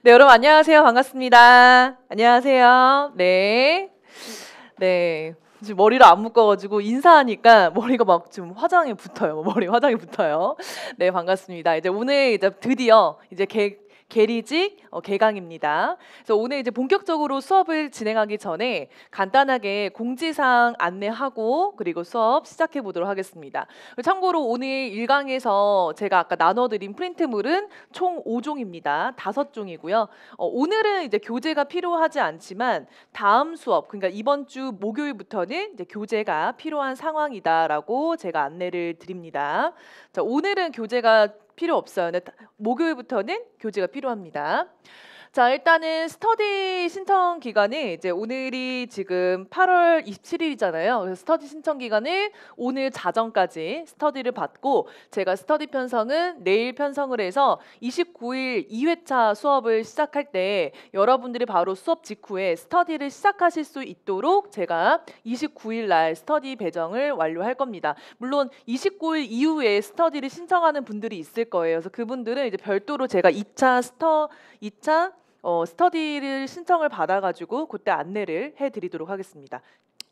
네, 여러분 안녕하세요. 반갑습니다. 안녕하세요. 네. 네. 지금 머리를 안 묶어가지고 인사하니까 머리가 막 지금 화장에 붙어요. 머리 화장에 붙어요. 네, 반갑습니다. 이제 오늘 이제 드디어 이제 계리직 개강입니다. 그래서 오늘 이제 본격적으로 수업을 진행하기 전에 간단하게 공지사항 안내하고 그리고 수업 시작해 보도록 하겠습니다. 참고로 오늘 1강에서 제가 아까 나눠드린 프린트물은 총 5종입니다. 5종이고요. 오늘은 이제 교재가 필요하지 않지만 다음 수업, 그러니까 이번 주 목요일부터는 이제 교재가 필요한 상황이다라고 제가 안내를 드립니다. 자, 오늘은 교재가 필요 없어요. 근데 목요일부터는 교재가 필요합니다. 자, 일단은 스터디 신청 기간이 이제 오늘이 지금 8월 27일이잖아요. 그래서 스터디 신청 기간을 오늘 자정까지 스터디를 받고 제가 스터디 편성은 내일 편성을 해서 29일 2회차 수업을 시작할 때 여러분들이 바로 수업 직후에 스터디를 시작하실 수 있도록 제가 29일 날 스터디 배정을 완료할 겁니다. 물론 29일 이후에 스터디를 신청하는 분들이 있을 거예요. 그래서 그분들은 이제 별도로 제가 2차 스터디를 신청을 받아가지고 그때 안내를 해드리도록 하겠습니다.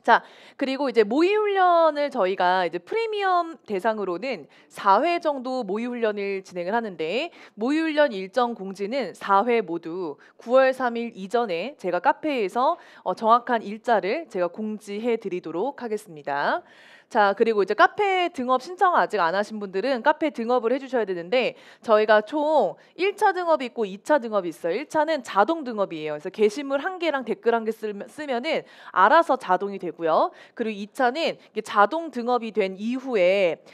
자, 그리고 이제 모의 훈련을 저희가 이제 프리미엄 대상으로는 4회 정도 모의 훈련을 진행을 하는데 모의 훈련 일정 공지는 4회 모두 9월 3일 이전에 제가 카페에서 정확한 일자를 제가 공지해 드리도록 하겠습니다. 자, 그리고 이제 카페 등업 신청 아직 안 하신 분들은 카페 등업을 해주셔야 되는데 저희가 총 1차 등업이 있고 2차 등업이 있어요. 1차는 자동 등업이에요. 그래서 게시물 1개랑 댓글 1개 쓰면은 알아서 자동이 되고요. 그리고 2차는 자동 등업이 된 이후에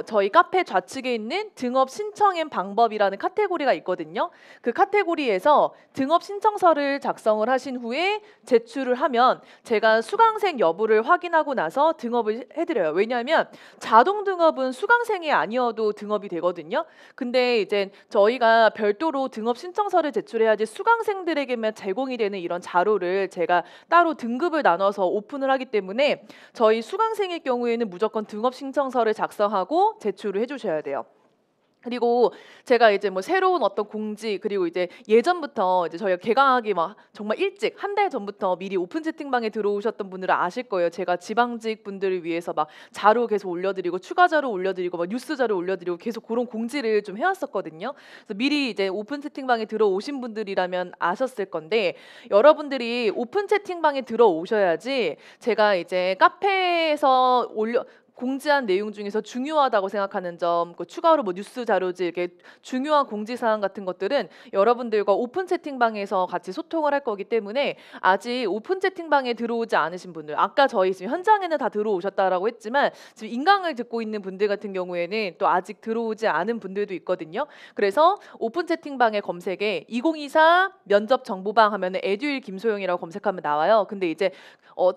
저희 카페 좌측에 있는 등업 신청의 방법이라는 카테고리가 있거든요. 그 카테고리에서 등업 신청서를 작성을 하신 후에 제출을 하면 제가 수강생 여부를 확인하고 나서 등업을 해드려요. 왜냐하면 자동 등업은 수강생이 아니어도 등업이 되거든요. 근데 이제 저희가 별도로 등업 신청서를 제출해야지 수강생들에게만 제공이 되는 이런 자료를 제가 따로 등급을 나눠서 오픈을 하기 때문에 저희 수강생의 경우에는 무조건 등업 신청서를 작성하고 제출을 해주셔야 돼요. 그리고 제가 이제 뭐 새로운 어떤 공지 그리고 이제 예전부터 이제 저희가 개강하기 막 정말 일찍 한 달 전부터 미리 오픈 채팅방에 들어오셨던 분들은 아실 거예요. 제가 지방직 분들을 위해서 막 자료 계속 올려드리고 추가 자료 올려드리고 막 뉴스 자료 올려드리고 계속 그런 공지를 좀 해왔었거든요. 그래서 미리 이제 오픈 채팅방에 들어오신 분들이라면 아셨을 건데 여러분들이 오픈 채팅방에 들어오셔야지 제가 이제 카페에서 공지한 내용 중에서 중요하다고 생각하는 점, 그 추가로 뭐 뉴스 자료지 이렇게 중요한 공지 사항 같은 것들은 여러분들과 오픈 채팅방에서 같이 소통을 할 거기 때문에 아직 오픈 채팅방에 들어오지 않으신 분들, 아까 저희 지금 현장에는 다 들어오셨다라고 했지만 지금 인강을 듣고 있는 분들 같은 경우에는 또 아직 들어오지 않은 분들도 있거든요. 그래서 오픈 채팅방의 검색에 2024 면접 정보방 하면은 에듀윌 김소영이라고 검색하면 나와요. 근데 이제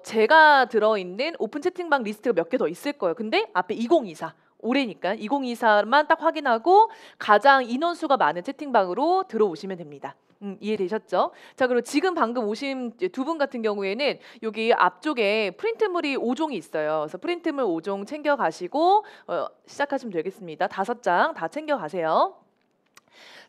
제가 들어있는 오픈 채팅방 리스트가 몇 개 더 있을 거예요. 근데 앞에 2024 올해니까 2024만 딱 확인하고 가장 인원수가 많은 채팅방으로 들어오시면 됩니다. 이해되셨죠? 자, 그리고 지금 방금 오신 두 분 같은 경우에는 여기 앞쪽에 프린트물이 5종이 있어요. 그래서 프린트물 5종 챙겨 가시고 시작하시면 되겠습니다. 5장 다 챙겨 가세요.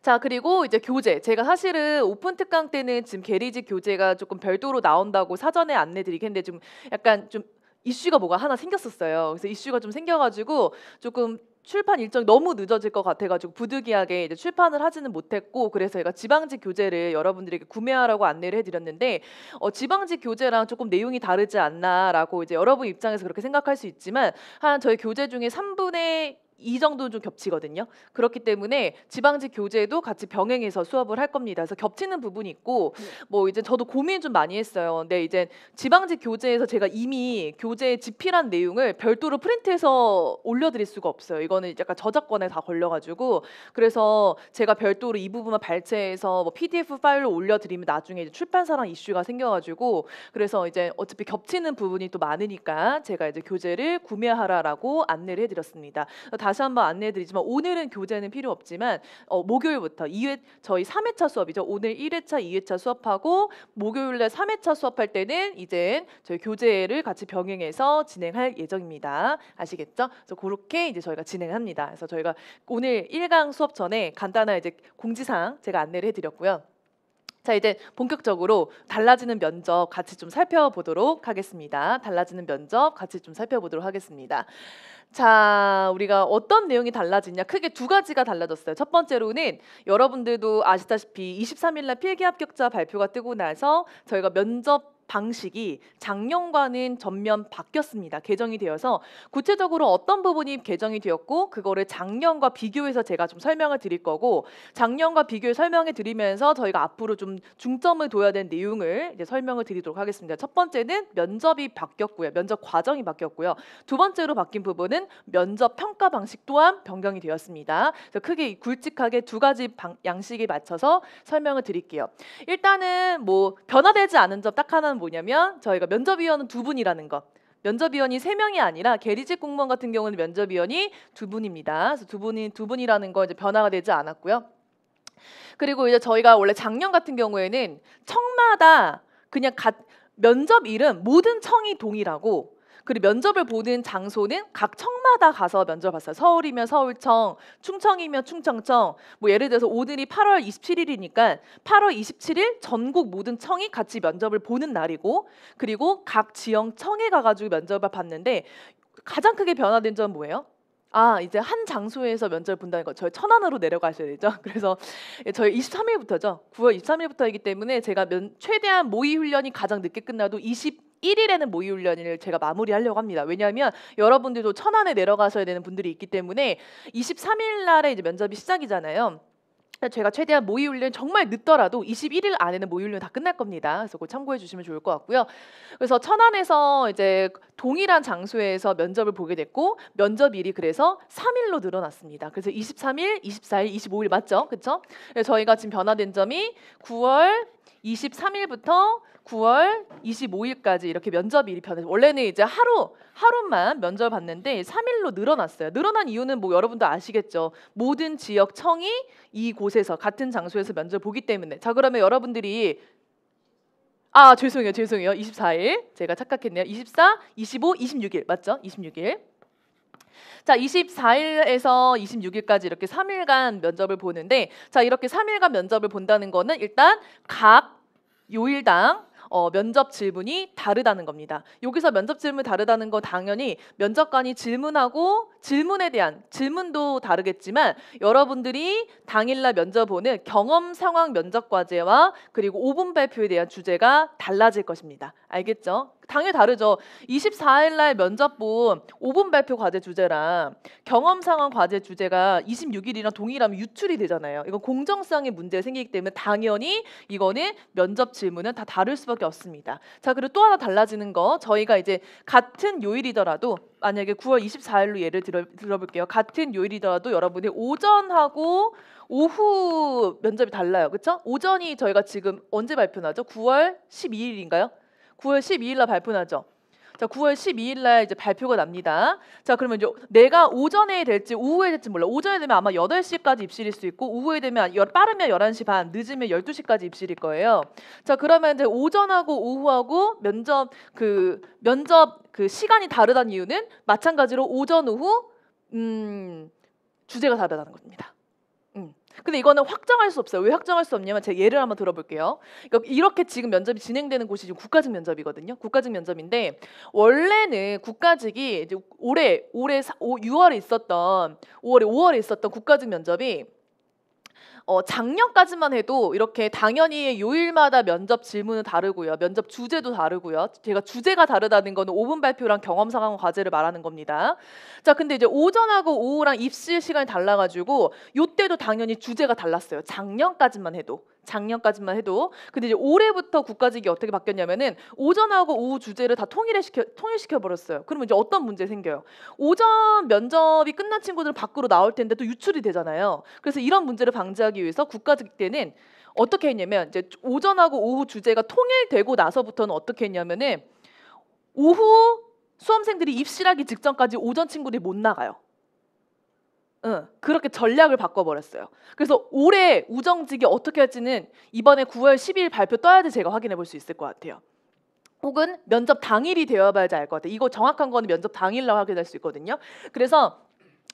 자, 그리고 이제 교재. 제가 사실은 오픈 특강 때는 지금 계리직 교재가 조금 별도로 나온다고 사전에 안내드리긴 했는데 좀 약간 좀 이슈가 뭐가 하나 생겼었어요. 그래서 이슈가 좀 생겨가지고 조금 출판 일정이 너무 늦어질 것 같아가지고 부득이하게 이제 출판을 하지는 못했고 그래서 제가 지방직 교재를 여러분들에게 구매하라고 안내를 해드렸는데 지방직 교재랑 조금 내용이 다르지 않나라고 이제 여러분 입장에서 그렇게 생각할 수 있지만 한 저희 교재 중에 3분의 2 정도는 좀 겹치거든요. 그렇기 때문에 지방직 교재도 같이 병행해서 수업을 할 겁니다. 그래서 겹치는 부분이 있고 뭐 이제 저도 고민 좀 많이 했어요. 근데 이제 지방직 교재에서 제가 이미 교재에 집필한 내용을 별도로 프린트해서 올려드릴 수가 없어요. 이거는 약간 저작권에 다 걸려가지고 그래서 제가 별도로 이 부분만 발췌해서 뭐 PDF 파일로 올려드리면 나중에 이제 출판사랑 이슈가 생겨가지고 그래서 이제 어차피 겹치는 부분이 또 많으니까 제가 이제 교재를 구매하라라고 안내를 해드렸습니다. 다시 한번 안내해드리지만 오늘은 교재는 필요 없지만 목요일부터 저희 3회차 수업이죠. 오늘 1회차, 2회차 수업하고 목요일날 3회차 수업할 때는 이제 저희 교재를 같이 병행해서 진행할 예정입니다. 아시겠죠? 그래서 그렇게 이제 저희가 진행합니다. 그래서 저희가 오늘 1강 수업 전에 간단한 이제 공지사항 제가 안내를 해드렸고요. 자, 이제 본격적으로 달라지는 면접 같이 좀 살펴보도록 하겠습니다. 달라지는 면접 같이 좀 살펴보도록 하겠습니다. 자, 우리가 어떤 내용이 달라지냐? 크게 두 가지가 달라졌어요. 첫 번째로는 여러분들도 아시다시피 23일 날 필기 합격자 발표가 뜨고 나서 저희가 면접 방식이 작년과는 전면 바뀌었습니다. 개정이 되어서 구체적으로 어떤 부분이 개정이 되었고 그거를 작년과 비교해서 제가 좀 설명을 드릴 거고, 작년과 비교해 설명해 드리면서 저희가 앞으로 좀 중점을 둬야 되는 내용을 이제 설명을 드리도록 하겠습니다. 첫 번째는 면접이 바뀌었고요. 면접 과정이 바뀌었고요. 두 번째로 바뀐 부분은 면접 평가 방식 또한 변경이 되었습니다. 그래서 크게 굵직하게 두 가지 양식에 맞춰서 설명을 드릴게요. 일단은 뭐 변화되지 않은 점 딱 하나는 뭐냐면 저희가 면접위원은 두 분이라는 거. 면접위원이 3명이 아니라 계리직 공무원 같은 경우는 면접위원이 2분입니다. 그래서 두 분이라는 거 이제 변화가 되지 않았고요. 그리고 이제 저희가 원래 작년 같은 경우에는 청마다 그냥 면접 이름 모든 청이 동일하고, 그리고 면접을 보는 장소는 각 청마다 가서 면접 봤어요. 서울이면 서울청, 충청이면 충청청. 뭐 예를 들어서 오늘이 8월 27일이니까 8월 27일 전국 모든 청이 같이 면접을 보는 날이고, 그리고 각 지역 청에 가가지고 면접을 봤는데 가장 크게 변화된 점은 뭐예요? 이제 한 장소에서 면접을 본다는 거. 저희 천안으로 내려가셔야 되죠. 그래서 저희 23일부터죠. 9월 23일부터이기 때문에 제가 최대한 모의 훈련이 가장 늦게 끝나도 21일에는 모의 훈련을 제가 마무리하려고 합니다. 왜냐하면 여러분들도 천안에 내려가셔야 되는 분들이 있기 때문에 23일 날에 이제 면접이 시작이잖아요. 제가 최대한 모의 훈련 정말 늦더라도 21일 안에는 모의 훈련 다 끝날 겁니다. 그래서 그거 참고해 주시면 좋을 것 같고요. 그래서 천안에서 이제 동일한 장소에서 면접을 보게 됐고, 면접일이 그래서 3일로 늘어났습니다. 그래서 23일, 24일, 25일 맞죠? 그렇죠? 저희가 지금 변화된 점이 9월 23일부터 9월 25일까지 이렇게 면접일이 변해서, 원래는 이제 하루만 면접을 봤는데 3일로 늘어났어요. 늘어난 이유는 뭐 여러분도 아시겠죠. 모든 지역 청이 이곳에서 같은 장소에서 면접을 보기 때문에. 자, 그러면 여러분들이 죄송해요. 24일 제가 착각했네요. 24, 25, 26일 맞죠? 26일. 자, 24일에서 26일까지 이렇게 3일간 면접을 보는데, 자, 이렇게 3일간 면접을 본다는 거는 일단 각 요일당 면접 질문이 다르다는 겁니다. 여기서 면접 질문 다르다는 거 당연히 면접관이 질문하고 질문에 대한 질문도 다르겠지만 여러분들이 당일날 면접 보는 경험 상황 면접 과제와 그리고 5분 발표에 대한 주제가 달라질 것입니다. 알겠죠? 당연히 다르죠. 24일 날 면접 본 5분 발표 과제 주제랑 경험 상황 과제 주제가 26일이랑 동일하면 유출이 되잖아요. 이건 공정성의 문제가 생기기 때문에 당연히 이거는 면접 질문은 다 다를 수밖에 없습니다. 자, 그리고 또 하나 달라지는 거, 저희가 이제 같은 요일이더라도 만약에 9월 24일로 예를 들어볼게요. 같은 요일이더라도 여러분이 오전하고 오후 면접이 달라요. 그렇죠? 오전이 저희가 지금 언제 발표나죠? 9월 12일인가요? 9월 12일 날 발표나죠. 자, 9월 12일 날 이제 발표가 납니다. 자, 그러면 이제 내가 오전에 될지 오후에 될지 몰라. 오전에 되면 아마 8시까지 입실일 수 있고, 오후에 되면 빠르면 11시 반, 늦으면 12시까지 입실일 거예요. 자, 그러면 이제 오전하고 오후하고 면접 그 시간이 다르다는 이유는 마찬가지로 오전 오후 주제가 다르다는 겁니다. 근데 이거는 확정할 수 없어요. 왜 확정할 수 없냐면 제가 예를 한번 들어볼게요. 그러니까 이렇게 지금 면접이 진행되는 곳이 지금 국가직 면접이거든요. 국가직 면접인데 원래는 국가직이 이제 올해 5월에 있었던 국가직 면접이 작년까지만 해도 이렇게 당연히 요일마다 면접 질문은 다르고요. 면접 주제도 다르고요. 제가 주제가 다르다는 거는 5분 발표랑 경험 상황 과제를 말하는 겁니다. 자, 근데 이제 오전하고 오후랑 입실 시간이 달라가지고 요때도 당연히 주제가 달랐어요. 작년까지만 해도. 근데 이제 올해부터 국가직이 어떻게 바뀌었냐면은 오전하고 오후 주제를 다 통일시켜 버렸어요. 그러면 이제 어떤 문제 생겨요? 오전 면접이 끝난 친구들은 밖으로 나올 텐데 또 유출이 되잖아요. 그래서 이런 문제를 방지하기 위해서 국가직 때는 어떻게 했냐면, 이제 오전하고 오후 주제가 통일되고 나서부터는 어떻게 했냐면은 오후 수험생들이 입실하기 직전까지 오전 친구들이 못 나가요. 그렇게 전략을 바꿔버렸어요. 그래서 올해 우정직이 어떻게 할지는 이번에 9월 10일 발표 떠야지 제가 확인해 볼 수 있을 것 같아요. 혹은 면접 당일이 되어봐야지 알 것 같아요. 이거 정확한 거는 면접 당일날 확인할 수 있거든요. 그래서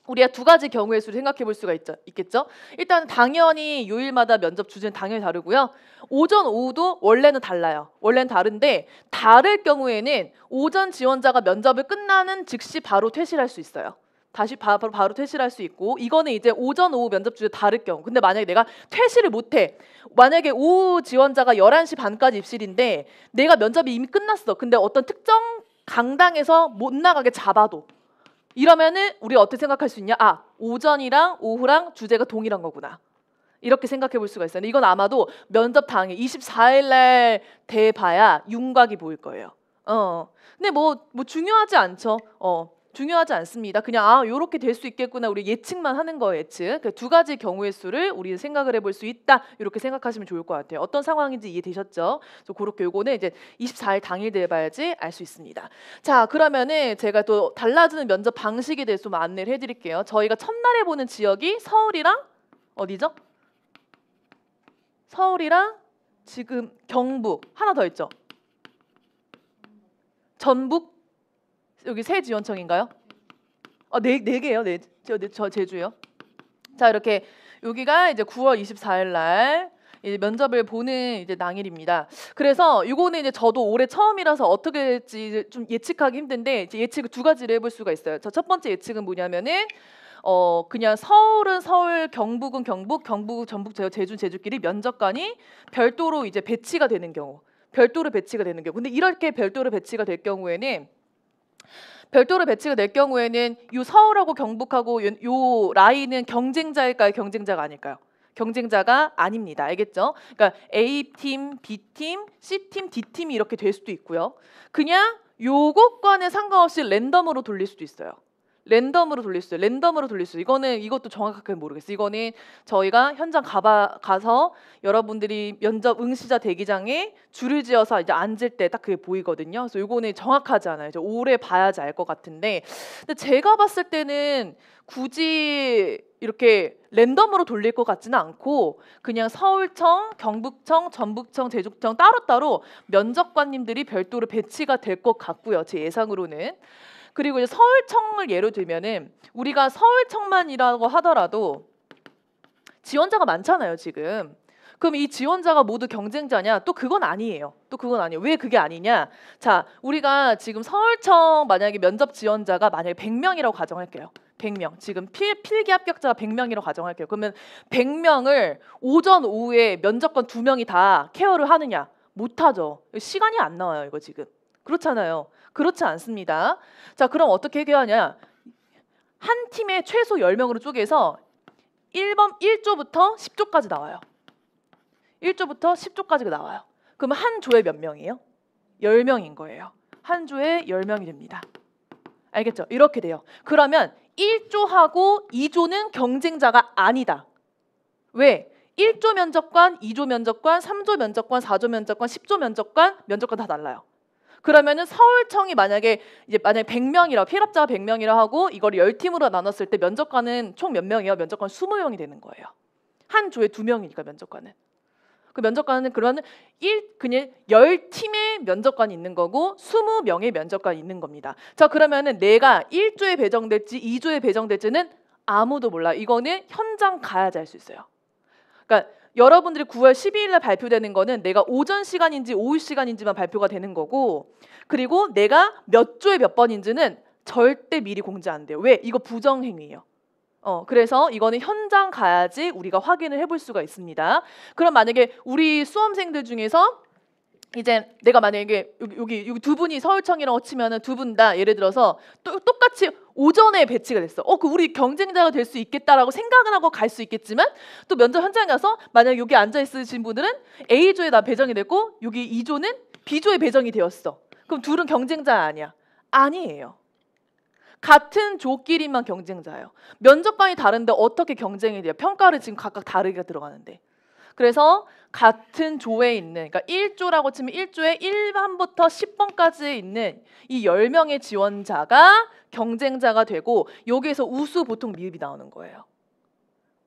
우리가 두 가지 경우의 수를 생각해 볼 수가 있겠죠. 일단 당연히 요일마다 면접 주제는 당연히 다르고요. 오전, 오후도 원래는 달라요. 원래는 다른데 다를 경우에는 오전 지원자가 면접을 끝나는 즉시 바로 퇴실할 수 있어요. 다시 바로 퇴실할 수 있고, 이거는 이제 오전, 오후 면접 주제 다를 경우. 근데 만약에 내가 퇴실을 못해. 만약에 오후 지원자가 11시 반까지 입실인데 내가 면접이 이미 끝났어. 근데 어떤 특정 강당에서 못 나가게 잡아도, 이러면은 우리가 어떻게 생각할 수 있냐? 아, 오전이랑 오후랑 주제가 동일한 거구나. 이렇게 생각해 볼 수가 있어요. 근데 이건 아마도 면접 당일 24일 날 돼봐야 윤곽이 보일 거예요. 근데 뭐 중요하지 않죠. 중요하지 않습니다. 그냥 요렇게 될 수 있겠구나. 우리 예측만 하는 거예요. 예측. 그 두 가지 경우의 수를 우리 생각을 해볼 수 있다. 이렇게 생각하시면 좋을 것 같아요. 어떤 상황인지 이해되셨죠? 그래서 그렇게 요거는 이제 24일 당일 돼봐야지 알 수 있습니다. 자, 그러면은 제가 또 달라지는 면접 방식에 대해서 좀 안내를 해드릴게요. 저희가 첫날에 보는 지역이 서울이랑 어디죠? 서울이랑 지금 경북 하나 더 있죠? 전북? 여기 새 지원청인가요? 네 개요. 네, 저 제주요. 자, 이렇게 여기가 이제 9월 24일 날 이제 면접을 보는 이제 당일입니다. 그래서 이거는 이제 저도 올해 처음이라서 어떻게 될지 좀 예측하기 힘든데, 이제 예측을 두 가지를 해볼 수가 있어요. 자, 첫 번째 예측은 뭐냐면은 그냥 서울은 서울, 경북은 경북, 전북, 제주끼리 면접관이 별도로 이제 배치가 되는 경우. 별도로 배치가 되는 경우. 근데 이렇게 별도로 배치가 될 경우에는 요 서울하고 경북하고 요 라인은 경쟁자일까요? 경쟁자가 아닐까요? 경쟁자가 아닙니다. 알겠죠? 그러니까 A팀, B팀, C팀, D팀이 이렇게 될 수도 있고요. 그냥 요것과는 상관없이 랜덤으로 돌릴 수도 있어요. 랜덤으로 돌릴 수 있어요. 이것도 정확하게 모르겠어요. 이거는 저희가 현장 가서 여러분들이 면접 응시자 대기장에 줄을 지어서 이제 앉을 때 딱 그게 보이거든요. 그래서 이거는 정확하지 않아요. 이제 오래 봐야지 알 것 같은데, 근데 제가 봤을 때는 굳이 이렇게 랜덤으로 돌릴 것 같지는 않고 그냥 서울청, 경북청, 전북청, 제주청 따로따로 면접관님들이 별도로 배치가 될 것 같고요. 제 예상으로는. 그리고 이제 서울청을 예로 들면은 우리가 서울청만이라고 하더라도 지원자가 많잖아요, 지금. 그럼 이 지원자가 모두 경쟁자냐? 또 그건 아니에요. 왜 그게 아니냐? 자, 우리가 지금 서울청 만약에 면접 지원자가 만약에 100명이라고 가정할게요. 100명. 지금 필기 합격자가 100명이라고 가정할게요. 그러면 100명을 오전 오후에 면접관 2명이 다 케어를 하느냐? 못하죠. 시간이 안 나와요, 이거 지금. 그렇잖아요. 그렇지 않습니다. 자, 그럼 어떻게 해결하냐? 한 팀에 최소 10명으로 쪼개서 1조부터 10조까지 나와요. 1조부터 10조까지가 나와요. 그러면 한 조에 몇 명이에요? 10명인 거예요. 한 조에 10명이 됩니다. 알겠죠? 이렇게 돼요. 그러면 1조하고 2조는 경쟁자가 아니다. 왜? 1조 면접관, 2조 면접관, 3조 면접관, 4조 면접관, 10조 면접관 다 달라요. 그러면은 서울청이 만약에 100명이라 피해랍자가 100명이라 하고 이걸 10팀으로 나눴을 때 면접관은 총 몇 명이에요? 면접관 20명이 되는 거예요. 한 조에 2명이니까 면접관은. 그 면접관은 그러면 그냥 10팀의 면접관이 있는 거고 20명의 면접관이 있는 겁니다. 자, 그러면은 내가 1조에 배정될지 2조에 배정될지는 아무도 몰라. 이거는 현장 가야지 알 수 있어요. 그러니까 여러분들이 9월 12일 날 발표되는 거는 내가 오전 시간인지 오후 시간인지만 발표가 되는 거고, 그리고 내가 몇 조에 몇 번인지는 절대 미리 공지 안 돼요. 왜? 이거 부정행위예요. 그래서 이거는 현장 가야지 우리가 확인을 해볼 수가 있습니다. 그럼 만약에 우리 수험생들 중에서 이제 내가 만약에 여기 두 분이 서울청이라고 치면은 두 분 다 예를 들어서 똑같이 오전에 배치가 됐어. 그 우리 경쟁자가 될 수 있겠다라고 생각은 하고 갈 수 있겠지만, 또 면접 현장에 가서 만약 여기 앉아 있으신 분들은 A조에 나 배정이 됐고 여기 2조는 B조에 배정이 되었어. 그럼 둘은 경쟁자 아니야? 아니에요. 같은 조끼리만 경쟁자예요. 면접관이 다른데 어떻게 경쟁이 돼요? 평가를 지금 각각 다르게 들어가는데. 그래서 같은 조에 있는, 그러니까 1조라고 치면 1조에 1번부터 10번까지 있는 이 10명의 지원자가 경쟁자가 되고, 여기에서 우수 보통 미흡이 나오는 거예요.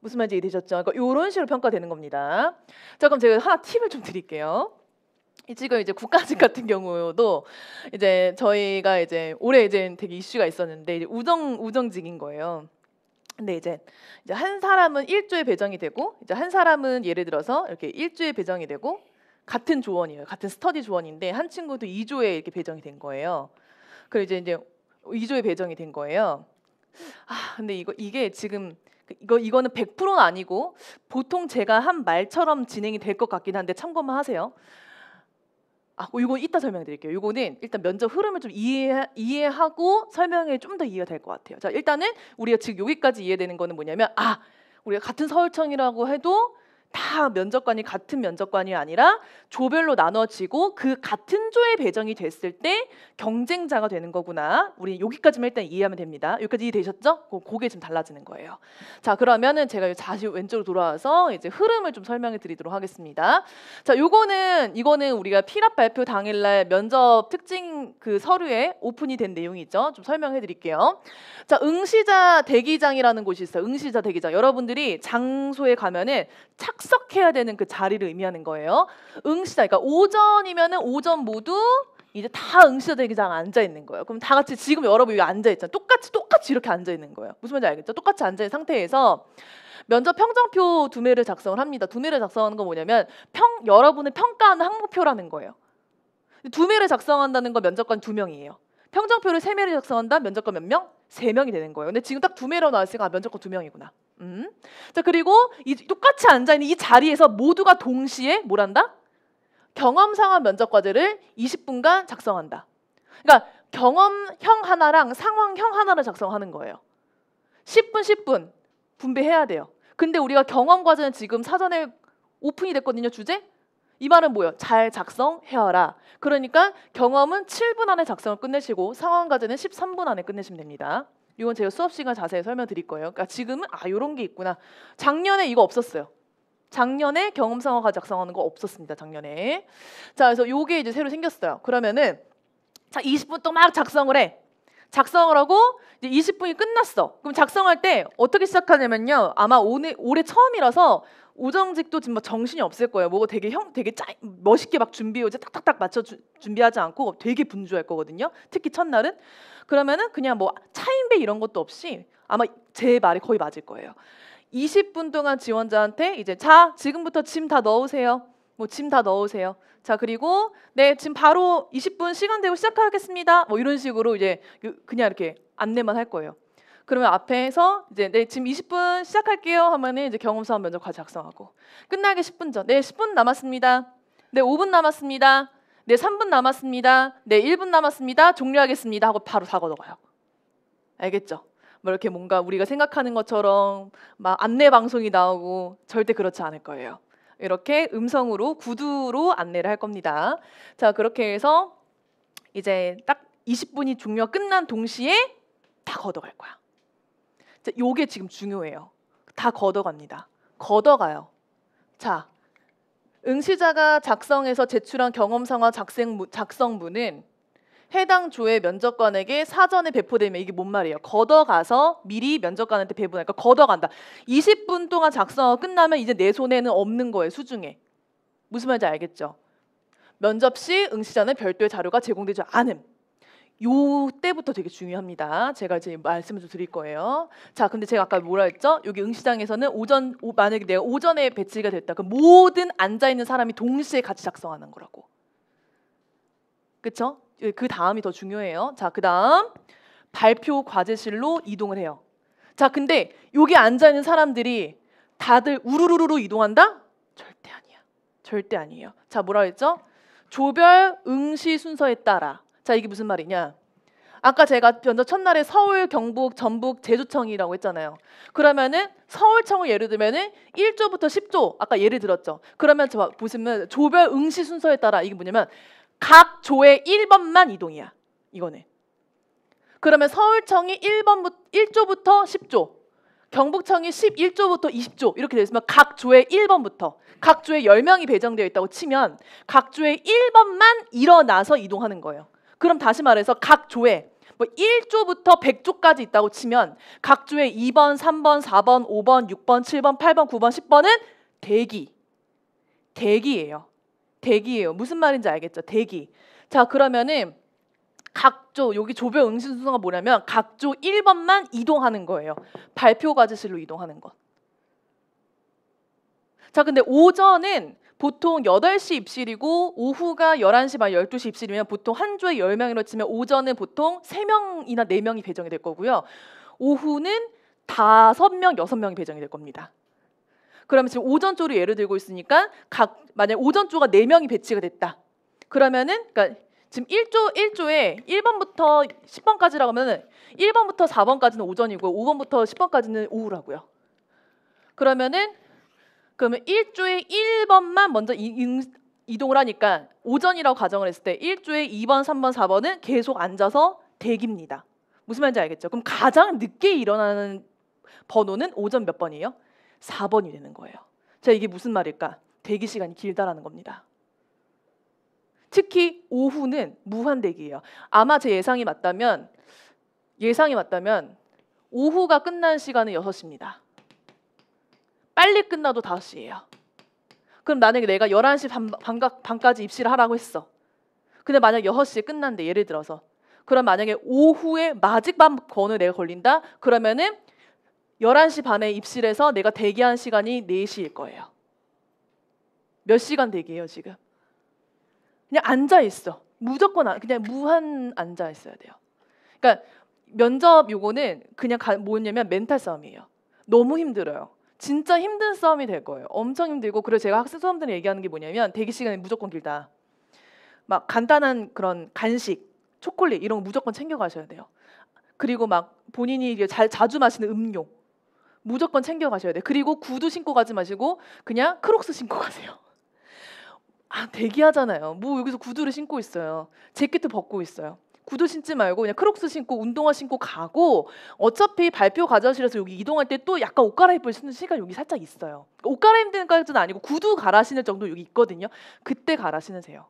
무슨 말인지 이해되셨죠? 그러니까 이런 식으로 평가되는 겁니다. 자, 그럼 제가 하나 팁을 좀 드릴게요. 지금 이제 국가직 같은 경우도 이제 저희가 이제 올해 이제 되게 이슈가 있었는데 이제 우정직인 거예요. 근데 이제 한 사람은 1조에 배정이 되고 이제 한 사람은 예를 들어서 이렇게 1조에 배정이 되고 같은 조원이에요. 같은 스터디 조원인데 한 친구도 2조에 이렇게 배정이 된 거예요. 그리고 이제 2조에 배정이 된 거예요. 근데 이게 지금 이거는 100%는 아니고 보통 제가 한 말처럼 진행이 될 것 같긴 한데 참고만 하세요. 이거 이따 설명드릴게요. 이거는 일단 면접 흐름을 좀 이해하고 설명에 좀 더 이해가 될 것 같아요. 자, 일단은 우리가 지금 여기까지 이해되는 거는 뭐냐면 우리가 같은 서울청이라고 해도 다 면접관이 같은 면접관이 아니라 조별로 나눠지고 그 같은 조에 배정이 됐을 때 경쟁자가 되는 거구나. 우리 여기까지만 일단 이해하면 됩니다. 여기까지 이해되셨죠? 그게 좀 달라지는 거예요. 자, 그러면은 제가 다시 왼쪽으로 돌아와서 이제 흐름을 좀 설명해 드리도록 하겠습니다. 자, 이거는 우리가 필합 발표 당일날 면접 특징 그 서류에 오픈이 된 내용이죠. 좀 설명해 드릴게요. 자, 응시자 대기장이라는 곳이 있어요. 응시자 대기장. 여러분들이 장소에 가면은 착석해야 되는 그 자리를 의미하는 거예요. 응시자, 그러니까 오전이면은 오전 모두 이제 다 응시자 대기장 앉아 있는 거예요. 그럼 다 같이 지금 여러분 여기 앉아 있잖아요. 똑같이 이렇게 앉아 있는 거예요. 무슨 말인지 알겠죠? 똑같이 앉아 있는 상태에서 면접 평정표 2매를 작성을 합니다. 2매를 작성하는 건 뭐냐면 여러분을 평가하는 항목표라는 거예요. 2매를 작성한다는 건 면접관 2명이에요. 평정표를 3매를 작성한다? 면접관 몇 명? 3명이 되는 거예요. 근데 지금 딱 2매로 나왔으니까 면접관 2명이구나. 자, 그리고 똑같이 앉아있는 이 자리에서 모두가 동시에 뭘 한다? 경험상황 면접 과제를 20분간 작성한다. 그러니까 경험형 하나랑 상황형 하나를 작성하는 거예요. 10분 10분 분배해야 돼요. 근데 우리가 경험 과제는 지금 사전에 오픈이 됐거든요. 주제? 이 말은 뭐예요? 잘 작성해라. 그러니까 경험은 7분 안에 작성을 끝내시고 상황 과제는 13분 안에 끝내시면 됩니다. 이건 제가 수업 시간 자세히 설명드릴 거예요. 그러니까 지금은 이런 게 있구나. 작년에 이거 없었어요. 작년에 경험 상황 과제 작성하는 거 없었습니다. 작년에. 자, 그래서 요게 이제 새로 생겼어요. 그러면은 자, 20분 동안 막 작성을 해. 작성을 하고 이제 20분이 끝났어. 그럼 작성할 때 어떻게 시작하냐면요. 아마 올해 처음이라서 오정직도 지금 막 정신이 없을 거예요. 뭐가 되게 멋있게 막 준비해 이제 딱딱딱 맞춰 준비하지 않고 되게 분주할 거거든요. 특히 첫날은. 그러면은 그냥 뭐 차인배 이런 것도 없이 아마 제 말이 거의 맞을 거예요. 20분 동안 지원자한테 이제 자, 지금부터 짐 다 넣으세요. 뭐 짐 다 넣으세요. 자, 그리고 네, 지금 바로 20분 시간 되고 시작하겠습니다. 뭐 이런 식으로 이제 그냥 이렇게 안내만 할 거예요. 그러면 앞에서 이제 네, 지금 20분 시작할게요 하면은 이제 경험사원 면접 과제 작성하고 끝나기 10분 전. 네, 10분 남았습니다. 네, 5분 남았습니다. 네, 3분 남았습니다. 네, 1분 남았습니다. 종료하겠습니다 하고 바로 다 걷어가요. 알겠죠? 뭐 이렇게 뭔가 우리가 생각하는 것처럼 막 안내 방송이 나오고 절대 그렇지 않을 거예요. 이렇게 음성으로 구두로 안내를 할 겁니다. 자, 그렇게 해서 이제 딱 20분이 종료가 끝난 동시에 다 걷어갈 거야. 자, 요게 지금 중요해요. 다 걷어갑니다. 걷어가요. 자, 응시자가 작성해서 제출한 경험상황 작성문은 해당 조의 면접관에게 사전에 배포되면 이게 뭔 말이에요? 걷어가서 미리 면접관한테 배분하니까 걷어간다. 20분 동안 작성하고 끝나면 이제 내 손에는 없는 거예요. 수중에. 무슨 말인지 알겠죠? 면접 시 응시자는 별도의 자료가 제공되지 않음. 요 때부터 되게 중요합니다. 제가 이제 말씀을 좀 드릴 거예요. 자, 근데 제가 아까 뭐라 했죠? 여기 응시장에서는 만약에 내가 오전에 배치가 됐다. 그럼 모든 앉아있는 사람이 동시에 같이 작성하는 거라고. 그쵸? 그 다음이 더 중요해요. 자, 그 다음 발표 과제실로 이동을 해요. 자, 근데 여기 앉아있는 사람들이 다들 우르르르 이동한다? 절대 아니야. 절대 아니에요. 자, 뭐라 했죠? 조별 응시 순서에 따라. 자, 이게 무슨 말이냐? 아까 제가 면접 첫날에 서울, 경북, 전북, 제주청이라고 했잖아요. 그러면은 서울청을 예를 들면은 1조부터 10조 아까 예를 들었죠. 그러면 보시면 조별 응시 순서에 따라 이게 뭐냐면 각 조의 1번만 이동이야. 이거는. 그러면 서울청이 1조부터 10조, 경북청이 11조부터 20조 이렇게 되면 각 조의 1번부터 각 조에 10명이 배정되어 있다고 치면 각 조의 1번만 일어나서 이동하는 거예요. 그럼 다시 말해서 각 조에 뭐 1조부터 100조까지 있다고 치면 각 조에 2번, 3번, 4번, 5번, 6번, 7번, 8번, 9번, 10번은 대기예요. 대기예요. 무슨 말인지 알겠죠? 대기. 자, 그러면은 각조, 여기 조별 응시 순서가 뭐냐면 각조 1번만 이동하는 거예요. 발표 과제실로 이동하는 것. 자, 근데 오전은 보통 8시 입실이고 오후가 11시 반 12시 입실이면 보통 한 조에 10명이라고 치면 오전은 보통 3명이나 4명이 배정이 될 거고요. 오후는 5명, 6명이 배정이 될 겁니다. 그러면 지금 오전 조로 예를 들고 있으니까 만약 오전 조가 4명이 배치가 됐다. 그러면은 그러니까 지금 1조에 1번부터 10번까지라고 하면은 1번부터 4번까지는 오전이고 5번부터 10번까지는 오후라고요. 그러면 1조에 1번만 먼저 이동을 하니까 오전이라고 가정을 했을 때 1조에 2번, 3번, 4번은 계속 앉아서 대기입니다. 무슨 말인지 알겠죠? 그럼 가장 늦게 일어나는 번호는 오전 몇 번이에요? 4번이 되는 거예요. 자, 이게 무슨 말일까? 대기 시간이 길다라는 겁니다. 특히 오후는 무한 대기예요. 아마 제 예상이 맞다면 오후가 끝나는 시간은 6시입니다. 빨리 끝나도 5시예요. 그럼 만약에 내가 11시 반까지 입시를 하라고 했어. 근데 만약 6시에 끝난대, 예를 들어서. 그럼 만약에 오후에 마지막 번호에 내가 걸린다? 그러면은 11시 반에 입실해서 내가 대기한 시간이 4시일 거예요. 몇 시간 대기예요, 지금? 그냥 앉아 있어. 무조건 그냥 무한 앉아 있어야 돼요. 그러니까 면접 요거는 그냥 뭐냐면 멘탈 싸움이에요. 너무 힘들어요. 진짜 힘든 싸움이 될 거예요. 엄청 힘들고. 그래서 제가 학생 수험들이 얘기하는 게 뭐냐면 대기 시간이 무조건 길다. 막 간단한 그런 간식, 초콜릿 이런 거 무조건 챙겨 가셔야 돼요. 그리고 막 본인이 자주 마시는 음료 무조건 챙겨 가셔야 돼요. 그리고 구두 신고 가지 마시고 그냥 크록스 신고 가세요. 대기하잖아요. 뭐 여기서 구두를 신고 있어요. 재킷도 벗고 있어요. 구두 신지 말고 그냥 크록스 신고 운동화 신고 가고, 어차피 발표 과정실에서 여기 이동할 때 또 약간 옷 갈아입을 시간 여기 살짝 있어요. 옷 갈아입는 까지는 아니고 구두 갈아 신을 정도 여기 있거든요. 그때 갈아 신으세요.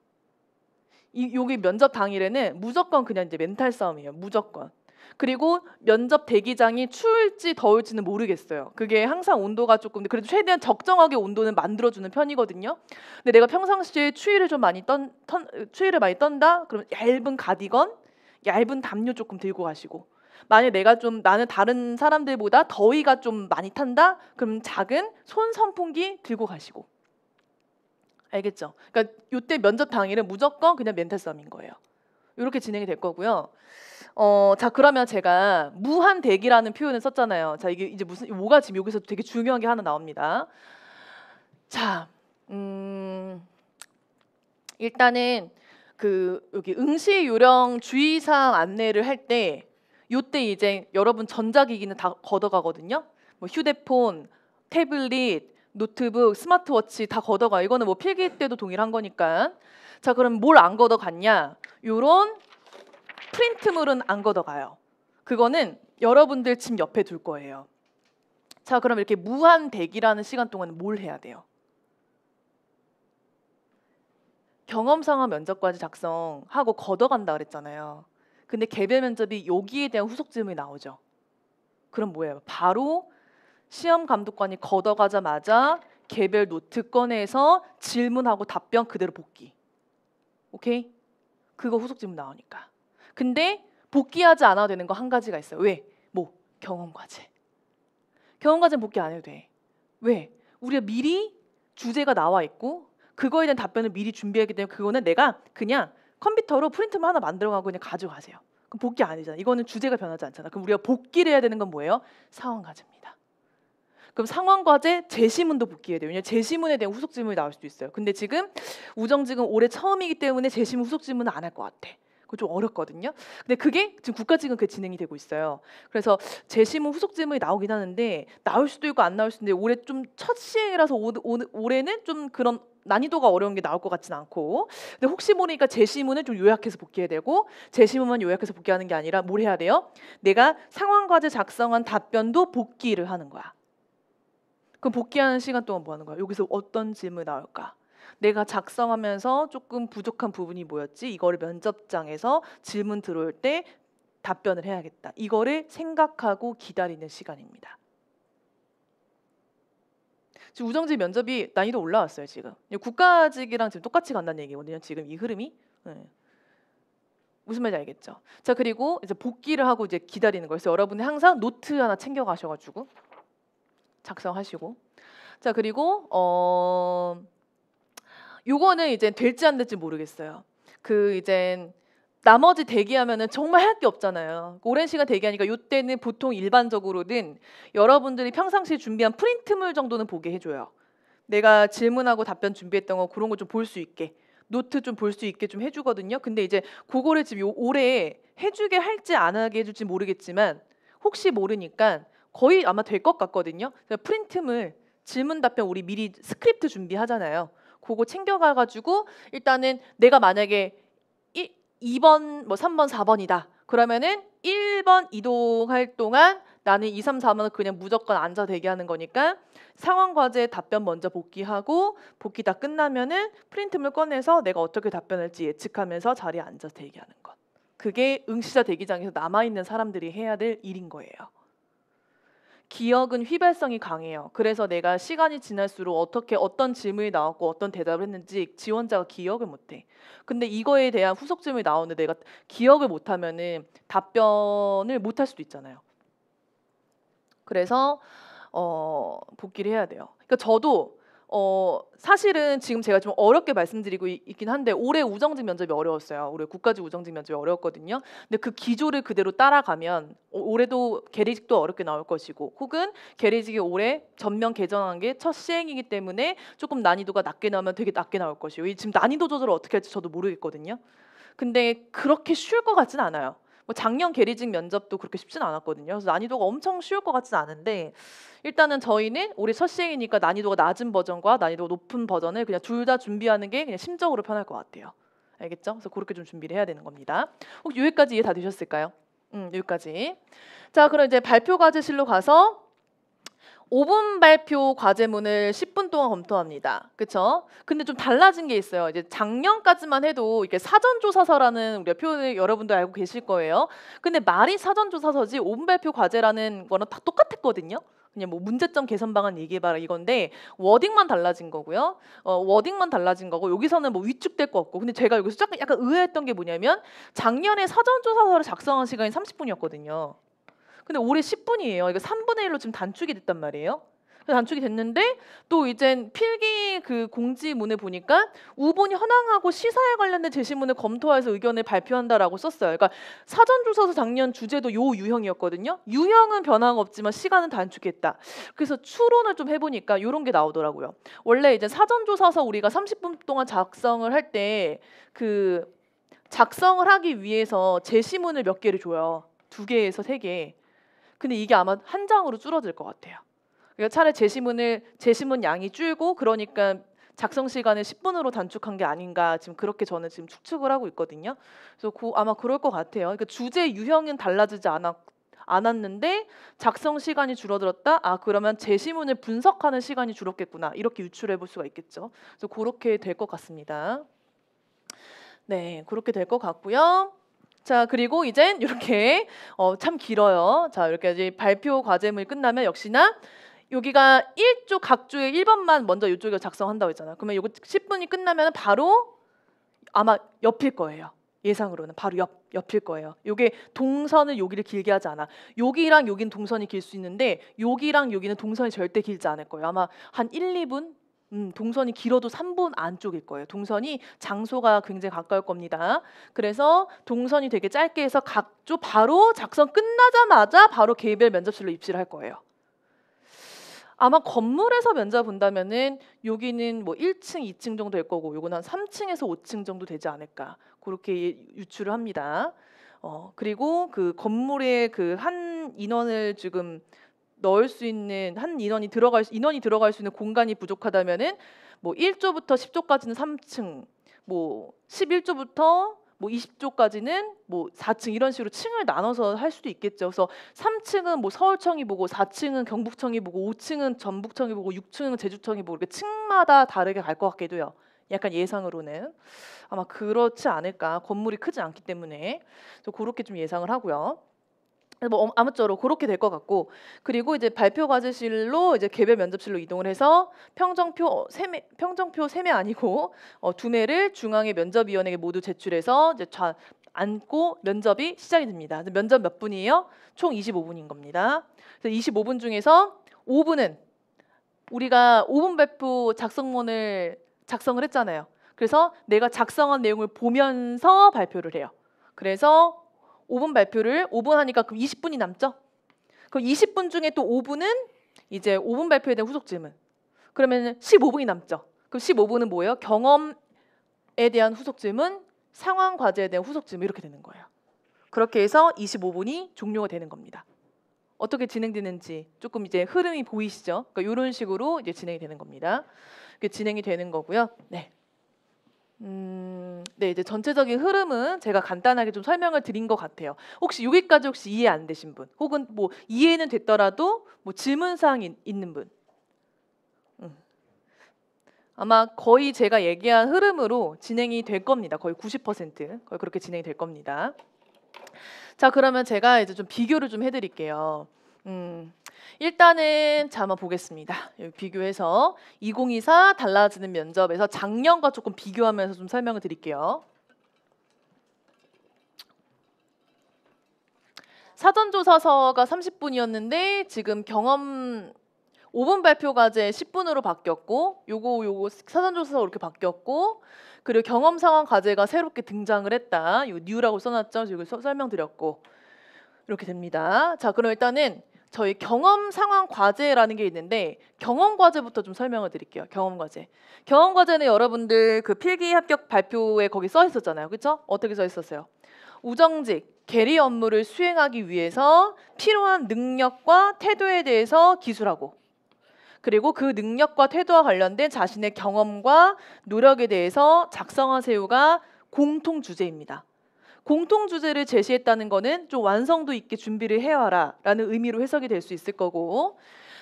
여기 면접 당일에는 무조건 그냥 이제 멘탈 싸움이에요. 무조건. 그리고 면접 대기장이 추울지 더울지는 모르겠어요. 그게 항상 온도가 조금, 그래도 최대한 적정하게 온도는 만들어주는 편이거든요. 근데 내가 평상시에 추위를 많이 떤다? 그러면 얇은 가디건, 얇은 담요 조금 들고 가시고, 만약 나는 다른 사람들보다 더위가 좀 많이 탄다? 그럼 작은 손 선풍기 들고 가시고. 알겠죠? 그러니까 이때 면접 당일은 무조건 그냥 멘탈 싸움인 거예요. 이렇게 진행이 될 거고요. 자, 그러면 제가 무한 대기라는 표현을 썼잖아요. 자, 이게 이제 뭐가 지금 여기서 되게 중요한 게 하나 나옵니다. 자, 일단은 여기 응시 요령 주의사항 안내를 할 때 요때 이제 여러분 전자기기는 다 걷어가거든요. 뭐 휴대폰, 태블릿, 노트북, 스마트워치 다 걷어가. 이거는 뭐 필기 때도 동일한 거니까. 자, 그럼 뭘 안 걷어갔냐? 요런 프린트물은 안 걷어가요. 그거는 여러분들 집 옆에 둘 거예요. 자, 그럼 이렇게 무한 대기라는 시간 동안 뭘 해야 돼요? 경험상황 면접까지 작성하고 걷어간다 그랬잖아요. 근데 개별 면접이 여기에 대한 후속 질문이 나오죠. 그럼 뭐예요? 바로 시험 감독관이 걷어가자마자 개별 노트 꺼내서 질문하고 답변 그대로 복귀. 오케이? 그거 후속 질문 나오니까. 근데 복귀하지 않아도 되는 거 한 가지가 있어요. 왜? 뭐? 경험과제. 경험과제는 복귀 안 해도 돼. 왜? 우리가 미리 주제가 나와 있고 그거에 대한 답변을 미리 준비했기 때문에 그거는 내가 그냥 컴퓨터로 프린트만 하나 만들어가고 그냥 가져가세요. 그럼 복귀 아니잖아. 이거는 주제가 변하지 않잖아. 그럼 우리가 복귀를 해야 되는 건 뭐예요? 상황과제입니다. 그럼 상황과제 제시문도 복귀해야 돼요. 왜냐면 제시문에 대한 후속 질문이 나올 수도 있어요. 근데 지금 우정지금 올해 처음이기 때문에 제시문 후속 질문은 안 할 것 같아. 그거 좀 어렵거든요. 근데 그게 지금 국가직은 그게 진행이 되고 있어요. 그래서 제시문 후속 질문이 나오긴 하는데 나올 수도 있고 안 나올 수도 있는데 올해 좀 첫 시행이라서 올해는 좀 그런 난이도가 어려운 게 나올 것 같지는 않고, 근데 혹시 모르니까 제시문은 좀 요약해서 복귀해야 되고, 제시문만 요약해서 복귀하는 게 아니라 뭘 해야 돼요? 내가 상황과제 작성한 답변도 복귀를 하는 거야. 그럼 복귀하는 시간 동안 뭐 하는 거야? 여기서 어떤 질문이 나올까? 내가 작성하면서 조금 부족한 부분이 뭐였지? 이거를 면접장에서 질문 들어올 때 답변을 해야겠다. 이거를 생각하고 기다리는 시간입니다. 지금 우정지 면접이 난이도 올라왔어요. 지금 국가직이랑 지금 똑같이 간다는 얘기거든요. 지금 이 흐름이. 네. 무슨 말인지 알겠죠? 자, 그리고 이제 복귀를 하고 이제 기다리는 거예요. 그래서 여러분이 항상 노트 하나 챙겨 가셔가지고 작성하시고. 자, 그리고 요거는 이제 될지 안 될지 모르겠어요. 그 이제 나머지 대기하면은 정말 할 게 없잖아요. 오랜 시간 대기하니까 요때는 보통 일반적으로는 여러분들이 평상시에 준비한 프린트물 정도는 보게 해줘요. 내가 질문하고 답변 준비했던 거 그런 거 좀 볼 수 있게, 노트 좀 볼 수 있게 좀 해주거든요. 근데 이제 그거를 지금 올해 해주게 할지 안 하게 해줄지 모르겠지만 혹시 모르니까 거의 아마 될 것 같거든요. 그래서 프린트물 질문 답변 우리 미리 스크립트 준비하잖아요. 그거 챙겨가가지고 일단은 내가 만약에 2번, 뭐 3번, 4번이다. 그러면은 1번 이동할 동안 나는 2, 3, 4번은 그냥 무조건 앉아 대기하는 거니까 상황 과제 답변 먼저 복귀하고 복귀 다 끝나면은 프린트물 꺼내서 내가 어떻게 답변할지 예측하면서 자리에 앉아서 대기하는 것. 그게 응시자 대기장에서 남아있는 사람들이 해야 될 일인 거예요. 기억은 휘발성이 강해요. 그래서 내가 시간이 지날수록 어떻게 어떤 질문이 나왔고 어떤 대답을 했는지 지원자가 기억을 못해. 근데 이거에 대한 후속 질문이 나오는데 내가 기억을 못하면은 답변을 못할 수도 있잖아요. 그래서 복귀를 해야 돼요. 그러니까 저도 사실은 지금 제가 좀 어렵게 말씀드리고 있긴 한데 올해 우정직 면접이 어려웠어요. 올해 국가직 우정직 면접이 어려웠거든요. 근데 그 기조를 그대로 따라가면 올해도 계리직도 어렵게 나올 것이고 혹은 계리직이 올해 전면 개정한 게 첫 시행이기 때문에 조금 난이도가 낮게 나오면 되게 낮게 나올 것이고 지금 난이도 조절을 어떻게 할지 저도 모르겠거든요. 근데 그렇게 쉬울 것 같진 않아요. 뭐 작년 계리직 면접도 그렇게 쉽진 않았거든요. 그래서 난이도가 엄청 쉬울 것 같진 않은데 일단은 저희는 올해 첫 시행이니까 난이도가 낮은 버전과 난이도가 높은 버전을 그냥 둘 다 준비하는 게 그냥 심적으로 편할 것 같아요. 알겠죠? 그래서 그렇게 좀 준비를 해야 되는 겁니다. 혹시 여기까지 이해 다 되셨을까요? 여기까지. 자, 그럼 이제 발표 과제실로 가서 5분 발표 과제문을 10분 동안 검토합니다. 그렇죠? 근데 좀 달라진 게 있어요. 이제 작년까지만 해도 이게 사전조사서라는 우리가 표현을 여러분도 알고 계실 거예요. 근데 말이 사전조사서지 5분 발표 과제라는 거는 다 똑같았거든요. 그냥 뭐 문제점 개선 방안 얘기해봐라 이건데 워딩만 달라진 거고요. 워딩만 달라진 거고 여기서는 뭐 위축될 거 없고. 근데 제가 여기서 약간 의아했던 게 뭐냐면 작년에 사전조사서를 작성한 시간이 30분이었거든요. 근데 올해 10분이에요. 이거 3분의 1로 지금 단축이 됐단 말이에요. 단축이 됐는데 또 이젠 필기 그 공지문에 보니까 우본이 현황하고 시사에 관련된 제시문을 검토해서 의견을 발표한다라고 썼어요. 그러니까 사전조사서 작년 주제도 요 유형이었거든요. 유형은 변화가 없지만 시간은 단축했다. 그래서 추론을 좀 해보니까 이런 게 나오더라고요. 원래 이제 사전조사서 우리가 30분 동안 작성을 할 때 그 작성을 하기 위해서 제시문을 몇 개를 줘요. 2개에서 3개. 근데 이게 아마 한 장으로 줄어들 것 같아요. 그러니까 차라리 제시문 양이 줄고 그러니까 작성 시간을 10분으로 단축한 게 아닌가 지금 그렇게 저는 지금 추측을 하고 있거든요. 그래서 아마 그럴 것 같아요. 그러니까 주제 유형은 달라지지 않았는데 작성 시간이 줄어들었다. 아, 그러면 제시문을 분석하는 시간이 줄었겠구나. 이렇게 유추해 볼 수가 있겠죠. 그래서 그렇게 될 것 같습니다. 네, 그렇게 될 것 같고요. 자, 그리고 이젠 이렇게 참 길어요. 자, 이렇게 이제 발표 과제문이 끝나면 역시나 여기가 1조 각조의 1번만 먼저 이쪽에 작성한다고 했잖아요. 그러면 이거 10분이 끝나면 바로 아마 옆일 거예요. 예상으로는 바로 옆일 거예요. 요게 동선을 여기를 길게 하지 않아. 여기랑 여기는 동선이 길 수 있는데 여기랑 여기는 동선이 절대 길지 않을 거예요. 아마 한 1, 2분? 동선이 길어도 3분 안쪽일 거예요. 동선이 장소가 굉장히 가까울 겁니다. 그래서 동선이 되게 짧게 해서 각조 바로 작성 끝나자마자 바로 개별 면접실로 입시를 할 거예요. 아마 건물에서 면접 본다면은 여기는 뭐 1층, 2층 정도 될 거고 요거는 한 3층에서 5층 정도 되지 않을까 그렇게 유추를 합니다. 그리고 그 건물에 그 한 인원을 지금 넣을 수 있는 인원이 들어갈 수 있는 공간이 부족하다면은 뭐 1조부터 10조까지는 3층, 뭐 11조부터 뭐 20조까지는 뭐 4층 이런 식으로 층을 나눠서 할 수도 있겠죠. 그래서 3층은 뭐 서울청이 보고 4층은 경북청이 보고 5층은 전북청이 보고 6층은 제주청이 보고 이렇게 층마다 다르게 갈 것 같기도 해요. 약간 예상으로는 아마 그렇지 않을까. 건물이 크지 않기 때문에 그래서 그렇게 좀 예상을 하고요. 뭐 아무쪼록 그렇게 될 것 같고 그리고 이제 발표 과제실로 이제 개별 면접실로 이동을 해서 평정표 3매 아니고 2매를 중앙의 면접위원회에 모두 제출해서 이제 앉고 면접이 시작이 됩니다. 면접 몇 분이에요? 총 25분인 겁니다. 그래서 25분 중에서 5분은 우리가 5분 발표 작성문을 작성을 했잖아요. 그래서 내가 작성한 내용을 보면서 발표를 해요. 그래서 5분 발표를 5분 하니까 그럼 20분이 남죠? 그럼 20분 중에 또 5분은 이제 5분 발표에 대한 후속 질문. 그러면 15분이 남죠. 그럼 15분은 뭐예요? 경험에 대한 후속 질문, 상황 과제에 대한 후속 질문 이렇게 되는 거예요. 그렇게 해서 25분이 종료가 되는 겁니다. 어떻게 진행되는지 조금 이제 흐름이 보이시죠? 그러니까 이런 식으로 이제 진행이 되는 겁니다. 이게 진행이 되는 거고요. 네. 네, 이제 전체적인 흐름은 제가 간단하게 좀 설명을 드린 것 같아요. 혹시 여기까지 혹시 이해 안 되신 분, 혹은 뭐 이해는 됐더라도 뭐 질문 사항이 있는 분, 아마 거의 제가 얘기한 흐름으로 진행이 될 겁니다. 거의 90% 거의 그렇게 진행이 될 겁니다. 자, 그러면 제가 이제 좀 비교를 좀 해드릴게요. 일단은 자, 한번 보겠습니다. 여기 비교해서 2024 달라지는 면접에서 작년과 조금 비교하면서 좀 설명을 드릴게요. 사전조사서가 30분이었는데 지금 경험 5분 발표 과제 10분으로 바뀌었고, 요거 사전조사서 이렇게 바뀌었고, 그리고 경험 상황 과제가 새롭게 등장을 했다. 이거 뉴라고 써놨죠. 이거 설명드렸고 이렇게 됩니다. 자, 그럼 일단은 저희 경험 상황 과제라는 게 있는데 경험 과제부터 좀 설명을 드릴게요. 경험 과제. 경험 과제는 여러분들 그 필기 합격 발표에 거기 써 있었잖아요. 그렇죠? 어떻게 써 있었어요? 우정직, 계리 업무를 수행하기 위해서 필요한 능력과 태도에 대해서 기술하고, 그리고 그 능력과 태도와 관련된 자신의 경험과 노력에 대해서 작성하세요가 공통 주제입니다. 공통 주제를 제시했다는 거는 좀 완성도 있게 준비를 해와라 라는 의미로 해석이 될 수 있을 거고,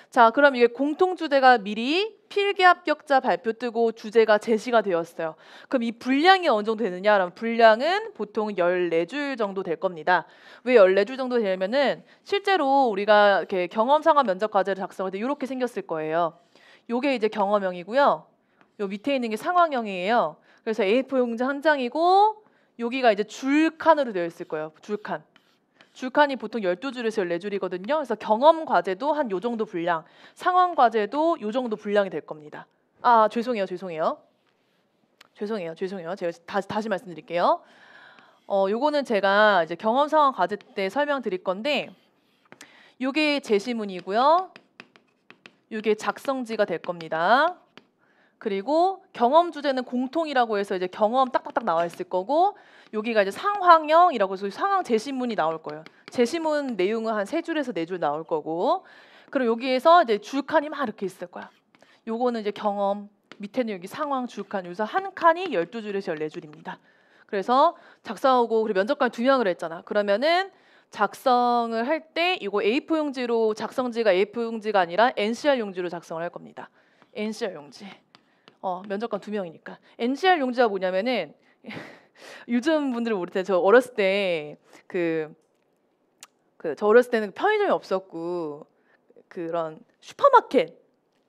자, 그럼 이게 공통 주제가 미리 필기 합격자 발표 뜨고 주제가 제시가 되었어요. 그럼 이 분량이 어느 정도 되느냐? 그럼 분량은 보통 14줄 정도 될 겁니다. 왜 14줄 정도 되냐면은 실제로 우리가 이렇게 경험 상황 면접 과제를 작성할 때 이렇게 생겼을 거예요. 요게 이제 경험형이고요. 요 밑에 있는 게 상황형이에요. 그래서 A4 용지 한 장이고 여기가 이제 줄칸으로 되어 있을 거예요. 줄칸. 줄칸이 보통 12줄에서 14줄이거든요. 그래서 경험 과제도 한 요 정도 분량, 상황 과제도 요 정도 분량이 될 겁니다. 아, 죄송해요. 제가 다시 말씀드릴게요. 요거는 제가 이제 경험 상황 과제 때 설명드릴 건데 요게 제시문이고요. 요게 작성지가 될 겁니다. 그리고 경험 주제는 공통이라고 해서 이제 경험 딱딱딱 나와 있을 거고, 여기가 이제 상황형이라고 해서 상황 제시문이 나올 거예요. 제시문 내용은 한 3줄에서 4줄 나올 거고, 그리고 여기에서 이제 줄칸이 막 이렇게 있을 거야. 요거는 이제 경험, 밑에는 여기 상황 줄칸, 여기서 한 칸이 12줄에서 14줄입니다. 그래서 작성하고, 그리고 면접관 2명을 했잖아. 그러면은 작성을 할 때 이거 A4 용지로, 작성지가 A4 용지가 아니라 NCR 용지로 작성을 할 겁니다. NCR 용지. 면접관 2명이니까. NCR 용지가 뭐냐면은 요즘 분들은 모를 텐데 저 어렸을 때 저 어렸을 때는 편의점이 없었고 그런 슈퍼마켓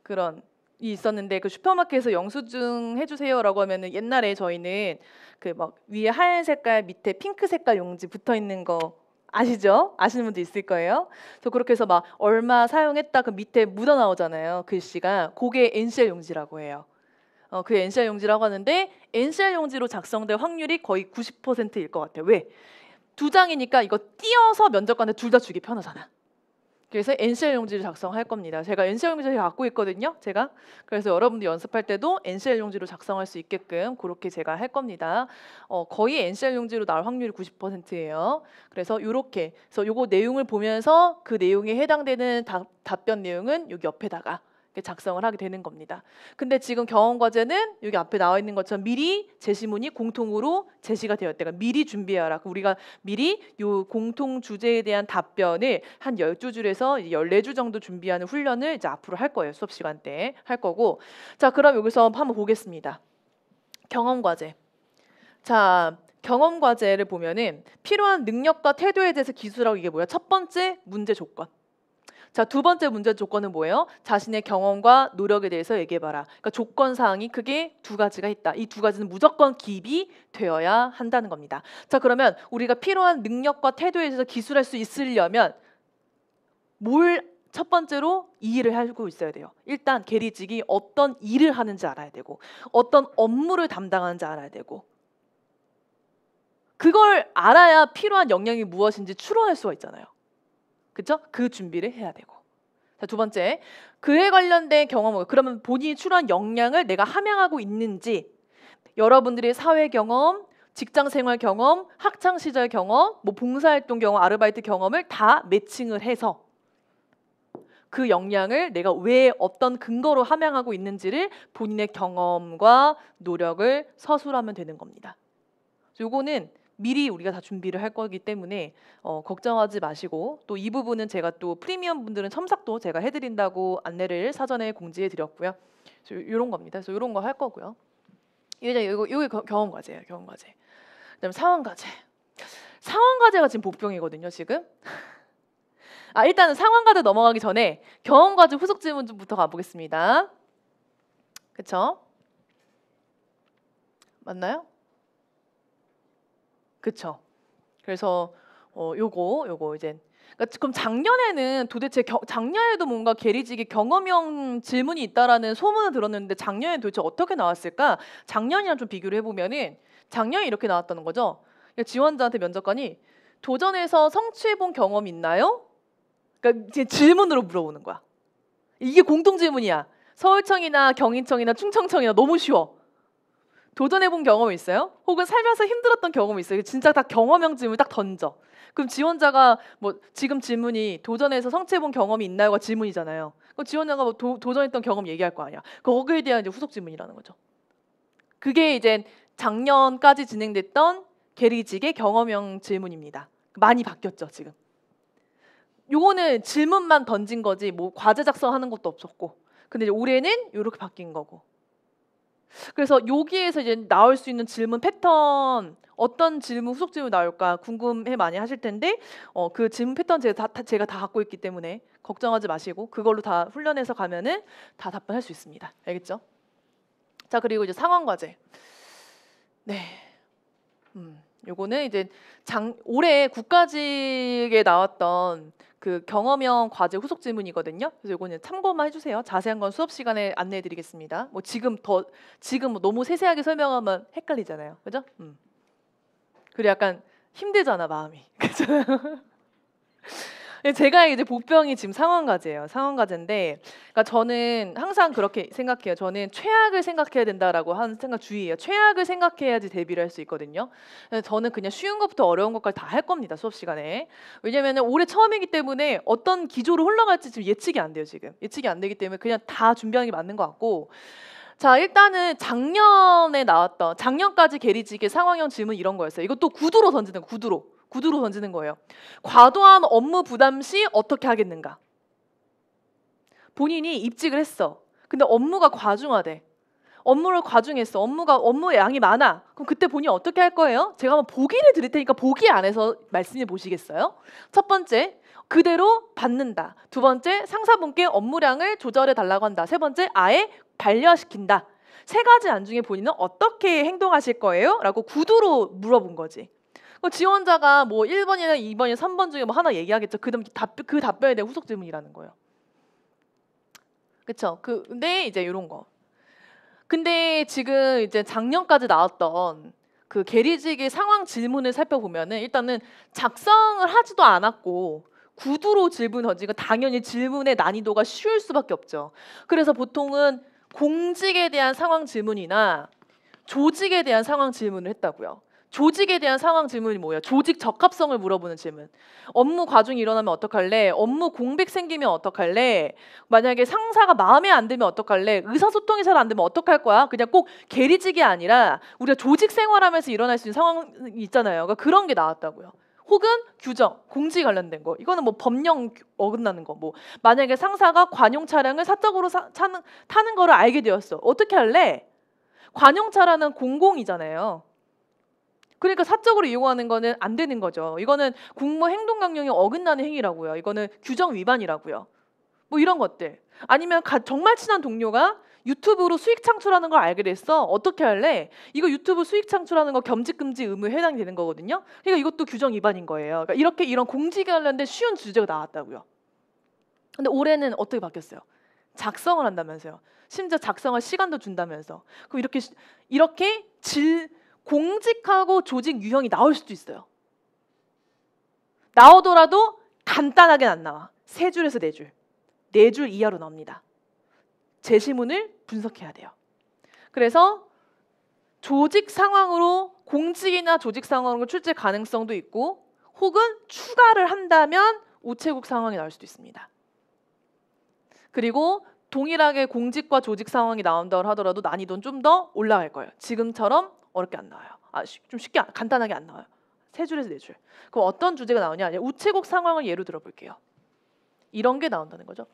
그런 이 있었는데, 그 슈퍼마켓에서 영수증 해주세요라고 하면은 옛날에 저희는 그 막 위에 하얀 색깔 밑에 핑크 색깔 용지 붙어 있는 거 아시죠? 아시는 분도 있을 거예요. 그래서 그렇게 해서 막 얼마 사용했다 그 밑에 묻어 나오잖아요. 글씨가. 그게 NCR 용지라고 해요. 그게 NCR 용지라고 하는데 NCR 용지로 작성될 확률이 거의 90%일 것 같아요. 왜? 2장이니까 이거 띄어서 면접관한테 둘 다 주기 편하잖아. 그래서 NCR 용지를 작성할 겁니다. 제가 NCR 용지를 갖고 있거든요. 제가. 그래서 여러분들 연습할 때도 NCR 용지로 작성할 수 있게끔 그렇게 제가 할 겁니다. 거의 NCR 용지로 나올 확률이 90%예요. 그래서 이렇게 그래서 요거 내용을 보면서 그 내용에 해당되는 답변 내용은 여기 옆에다가 작성을 하게 되는 겁니다. 근데 지금 경험 과제는 여기 앞에 나와 있는 것처럼 미리 제시문이 공통으로 제시가 되었대요. 그러니까 미리 준비하라. 우리가 미리 요 공통 주제에 대한 답변을 한 12줄에서 14줄 정도 준비하는 훈련을 이제 앞으로 할 거예요. 수업 시간 때 할 거고. 자, 그럼 여기서 한번 보겠습니다. 경험 과제. 자, 경험 과제를 보면은 필요한 능력과 태도에 대해서 기술하고, 이게 뭐야? 첫 번째 문제 조건. 자, 두 번째 문제 조건은 뭐예요? 자신의 경험과 노력에 대해서 얘기해봐라. 그러니까 조건 사항이 크게 두 가지가 있다. 이 두 가지는 무조건 기입이 되어야 한다는 겁니다. 자, 그러면 우리가 필요한 능력과 태도에 대해서 기술할 수 있으려면 첫 번째로 이 일을 하고 있어야 돼요. 일단 계리직이 어떤 일을 하는지 알아야 되고 어떤 업무를 담당하는지 알아야 되고 그걸 알아야 필요한 역량이 무엇인지 추론할 수가 있잖아요. 그렇죠? 그 준비를 해야 되고. 자, 두 번째, 그에 관련된 경험을 그러면 본인이 추론한 역량을 내가 함양하고 있는지 여러분들의 사회 경험, 직장 생활 경험, 학창 시절 경험, 뭐 봉사활동 경험, 아르바이트 경험을 다 매칭을 해서 그 역량을 내가 왜 어떤 근거로 함양하고 있는지를 본인의 경험과 노력을 서술하면 되는 겁니다. 요거는 미리 우리가 다 준비를 할 거기 때문에 걱정하지 마시고 또 이 부분은 제가 또 프리미엄 분들은 첨삭도 제가 해드린다고 안내를 사전에 공지해 드렸고요. 이런 겁니다. 그래서 이런 거 할 거고요. 이게 경험 과제예요. 경험 과제. 그다음에 상황 과제. 상황 과제가 지금 복병이거든요. 지금. 일단은 상황 과제 넘어가기 전에 경험 과제 후속 질문부터 가보겠습니다. 그쵸? 맞나요? 그쵸? 그래서 요거 이제 그러니까 그럼 작년에는 도대체 작년에도 뭔가 계리직이 경험형 질문이 있다라는 소문을 들었는데 작년에 도대체 어떻게 나왔을까? 작년이랑 좀 비교를 해보면은 작년에 이렇게 나왔다는 거죠. 그러니까 지원자한테 면접관이 도전해서 성취해본 경험 있나요? 그러니까 질문으로 물어보는 거야. 이게 공통 질문이야. 서울청이나 경인청이나 충청청이나 너무 쉬워. 도전해본 경험이 있어요? 혹은 살면서 힘들었던 경험이 있어요? 진짜 다 경험형 질문을 딱 던져. 그럼 지원자가 뭐 지금 질문이 도전해서 성취해본 경험이 있나요가 질문이잖아요. 그럼 지원자가 뭐 도전했던 경험 얘기할 거 아니야. 거기에 대한 이제 후속 질문이라는 거죠. 그게 이제 작년까지 진행됐던 계리직의 경험형 질문입니다. 많이 바뀌었죠 지금. 요거는 질문만 던진 거지 뭐 과제 작성하는 것도 없었고. 근데 이제 올해는 이렇게 바뀐 거고. 그래서 여기에서 이제 나올 수 있는 질문 패턴 어떤 질문 후속 질문 나올까 궁금해 많이 하실 텐데 그 질문 패턴 제가 다 갖고 있기 때문에 걱정하지 마시고 그걸로 다 훈련해서 가면은 다 답변할 수 있습니다. 알겠죠? 자, 그리고 이제 상황 과제. 네. 요거는 이제 올해 국가직에 나왔던 그 경험형 과제 후속 질문이거든요. 그래서 요거는 참고만 해주세요. 자세한 건 수업 시간에 안내해드리겠습니다. 뭐 지금 뭐 너무 세세하게 설명하면 헷갈리잖아요, 그죠? 그리고 약간 힘들잖아 마음이. 그렇잖아요. 제가 이제 복병이 지금 상황 과제예요. 상황 과제인데, 그러니까 저는 항상 그렇게 생각해요. 저는 최악을 생각해야 된다라고 하는 생각 주의예요. 최악을 생각해야지 대비를 할 수 있거든요. 저는 그냥 쉬운 것부터 어려운 것까지 다 할 겁니다. 수업 시간에. 왜냐면은 올해 처음이기 때문에 어떤 기조로 흘러갈지 지금 예측이 안 돼요. 지금 예측이 안 되기 때문에 그냥 다 준비하는 게 맞는 것 같고. 자, 일단은 작년에 나왔던 작년까지 계리직의 상황형 질문 이런 거였어요. 이것도 구두로 던지는 구두로 던지는 거예요. 과도한 업무 부담 시 어떻게 하겠는가? 본인이 입직을 했어. 근데 업무가 과중하대. 업무를 과중했어. 업무의 양이 많아. 그럼 그때 본인이 어떻게 할 거예요? 제가 한번 보기를 드릴 테니까 보기 안에서 말씀해 보시겠어요? 첫 번째, 그대로 받는다. 두 번째, 상사분께 업무량을 조절해 달라고 한다. 세 번째, 아예 반려시킨다. 세 가지 안 중에 본인은 어떻게 행동하실 거예요? 라고 구두로 물어본 거지. 지원자가 뭐 1번이나 2번이나 3번 중에 뭐 하나 얘기하겠죠. 그 답변에 대한 후속 질문이라는 거예요. 그쵸? 근데 이제 이런 거. 근데 지금 이제 작년까지 나왔던 그 계리직의 상황 질문을 살펴보면은 일단은 작성을 하지도 않았고 구두로 질문 던지고 당연히 질문의 난이도가 쉬울 수밖에 없죠. 그래서 보통은 공직에 대한 상황 질문이나 조직에 대한 상황 질문을 했다고요. 조직에 대한 상황 질문이 뭐예요? 조직 적합성을 물어보는 질문. 업무 과중이 일어나면 어떡할래? 업무 공백 생기면 어떡할래? 만약에 상사가 마음에 안 들면 어떡할래? 의사소통이 잘 안 되면 어떡할 거야? 그냥 꼭 계리직이 아니라 우리가 조직 생활하면서 일어날 수 있는 상황이 있잖아요. 그러니까 그런 게 나왔다고요. 혹은 규정, 공지 관련된 거. 이거는 뭐 법령 어긋나는 거. 뭐 만약에 상사가 관용 차량을 사적으로 타는 거를 알게 되었어. 어떻게 할래? 관용차라는 공공이잖아요. 그러니까 사적으로 이용하는 거는 안 되는 거죠. 이거는 국무 행동 강령에 어긋나는 행위라고요. 이거는 규정 위반이라고요. 뭐 이런 것들. 아니면 정말 친한 동료가 유튜브로 수익 창출하는 걸 알게 됐어. 어떻게 할래? 이거 유튜브 수익 창출하는 거 겸직금지 의무에 해당이 되는 거거든요. 그러니까 이것도 규정 위반인 거예요. 그러니까 이렇게 이런 공직에 관련된 쉬운 주제가 나왔다고요. 근데 올해는 어떻게 바뀌었어요? 작성을 한다면서요. 심지어 작성할 시간도 준다면서. 그럼 이렇게 공직하고 조직 유형이 나올 수도 있어요. 나오더라도 간단하게는 안 나와. 3줄에서 4줄. 4줄 이하로 나옵니다. 제시문을 분석해야 돼요. 그래서 조직 상황으로 공직이나 조직 상황으로 출제 가능성도 있고 혹은 추가를 한다면 우체국 상황이 나올 수도 있습니다. 그리고 동일하게 공직과 조직 상황이 나온다고 하더라도 난이도는 좀 더 올라갈 거예요. 지금처럼 어렵게 안 나와요. 좀 쉽게 간단하게 안 나와요. 3줄에서 4줄. 그럼 어떤 주제가 나오냐? 우체국 상황을 예로 들어볼게요. 이런 게 나온다는 거죠.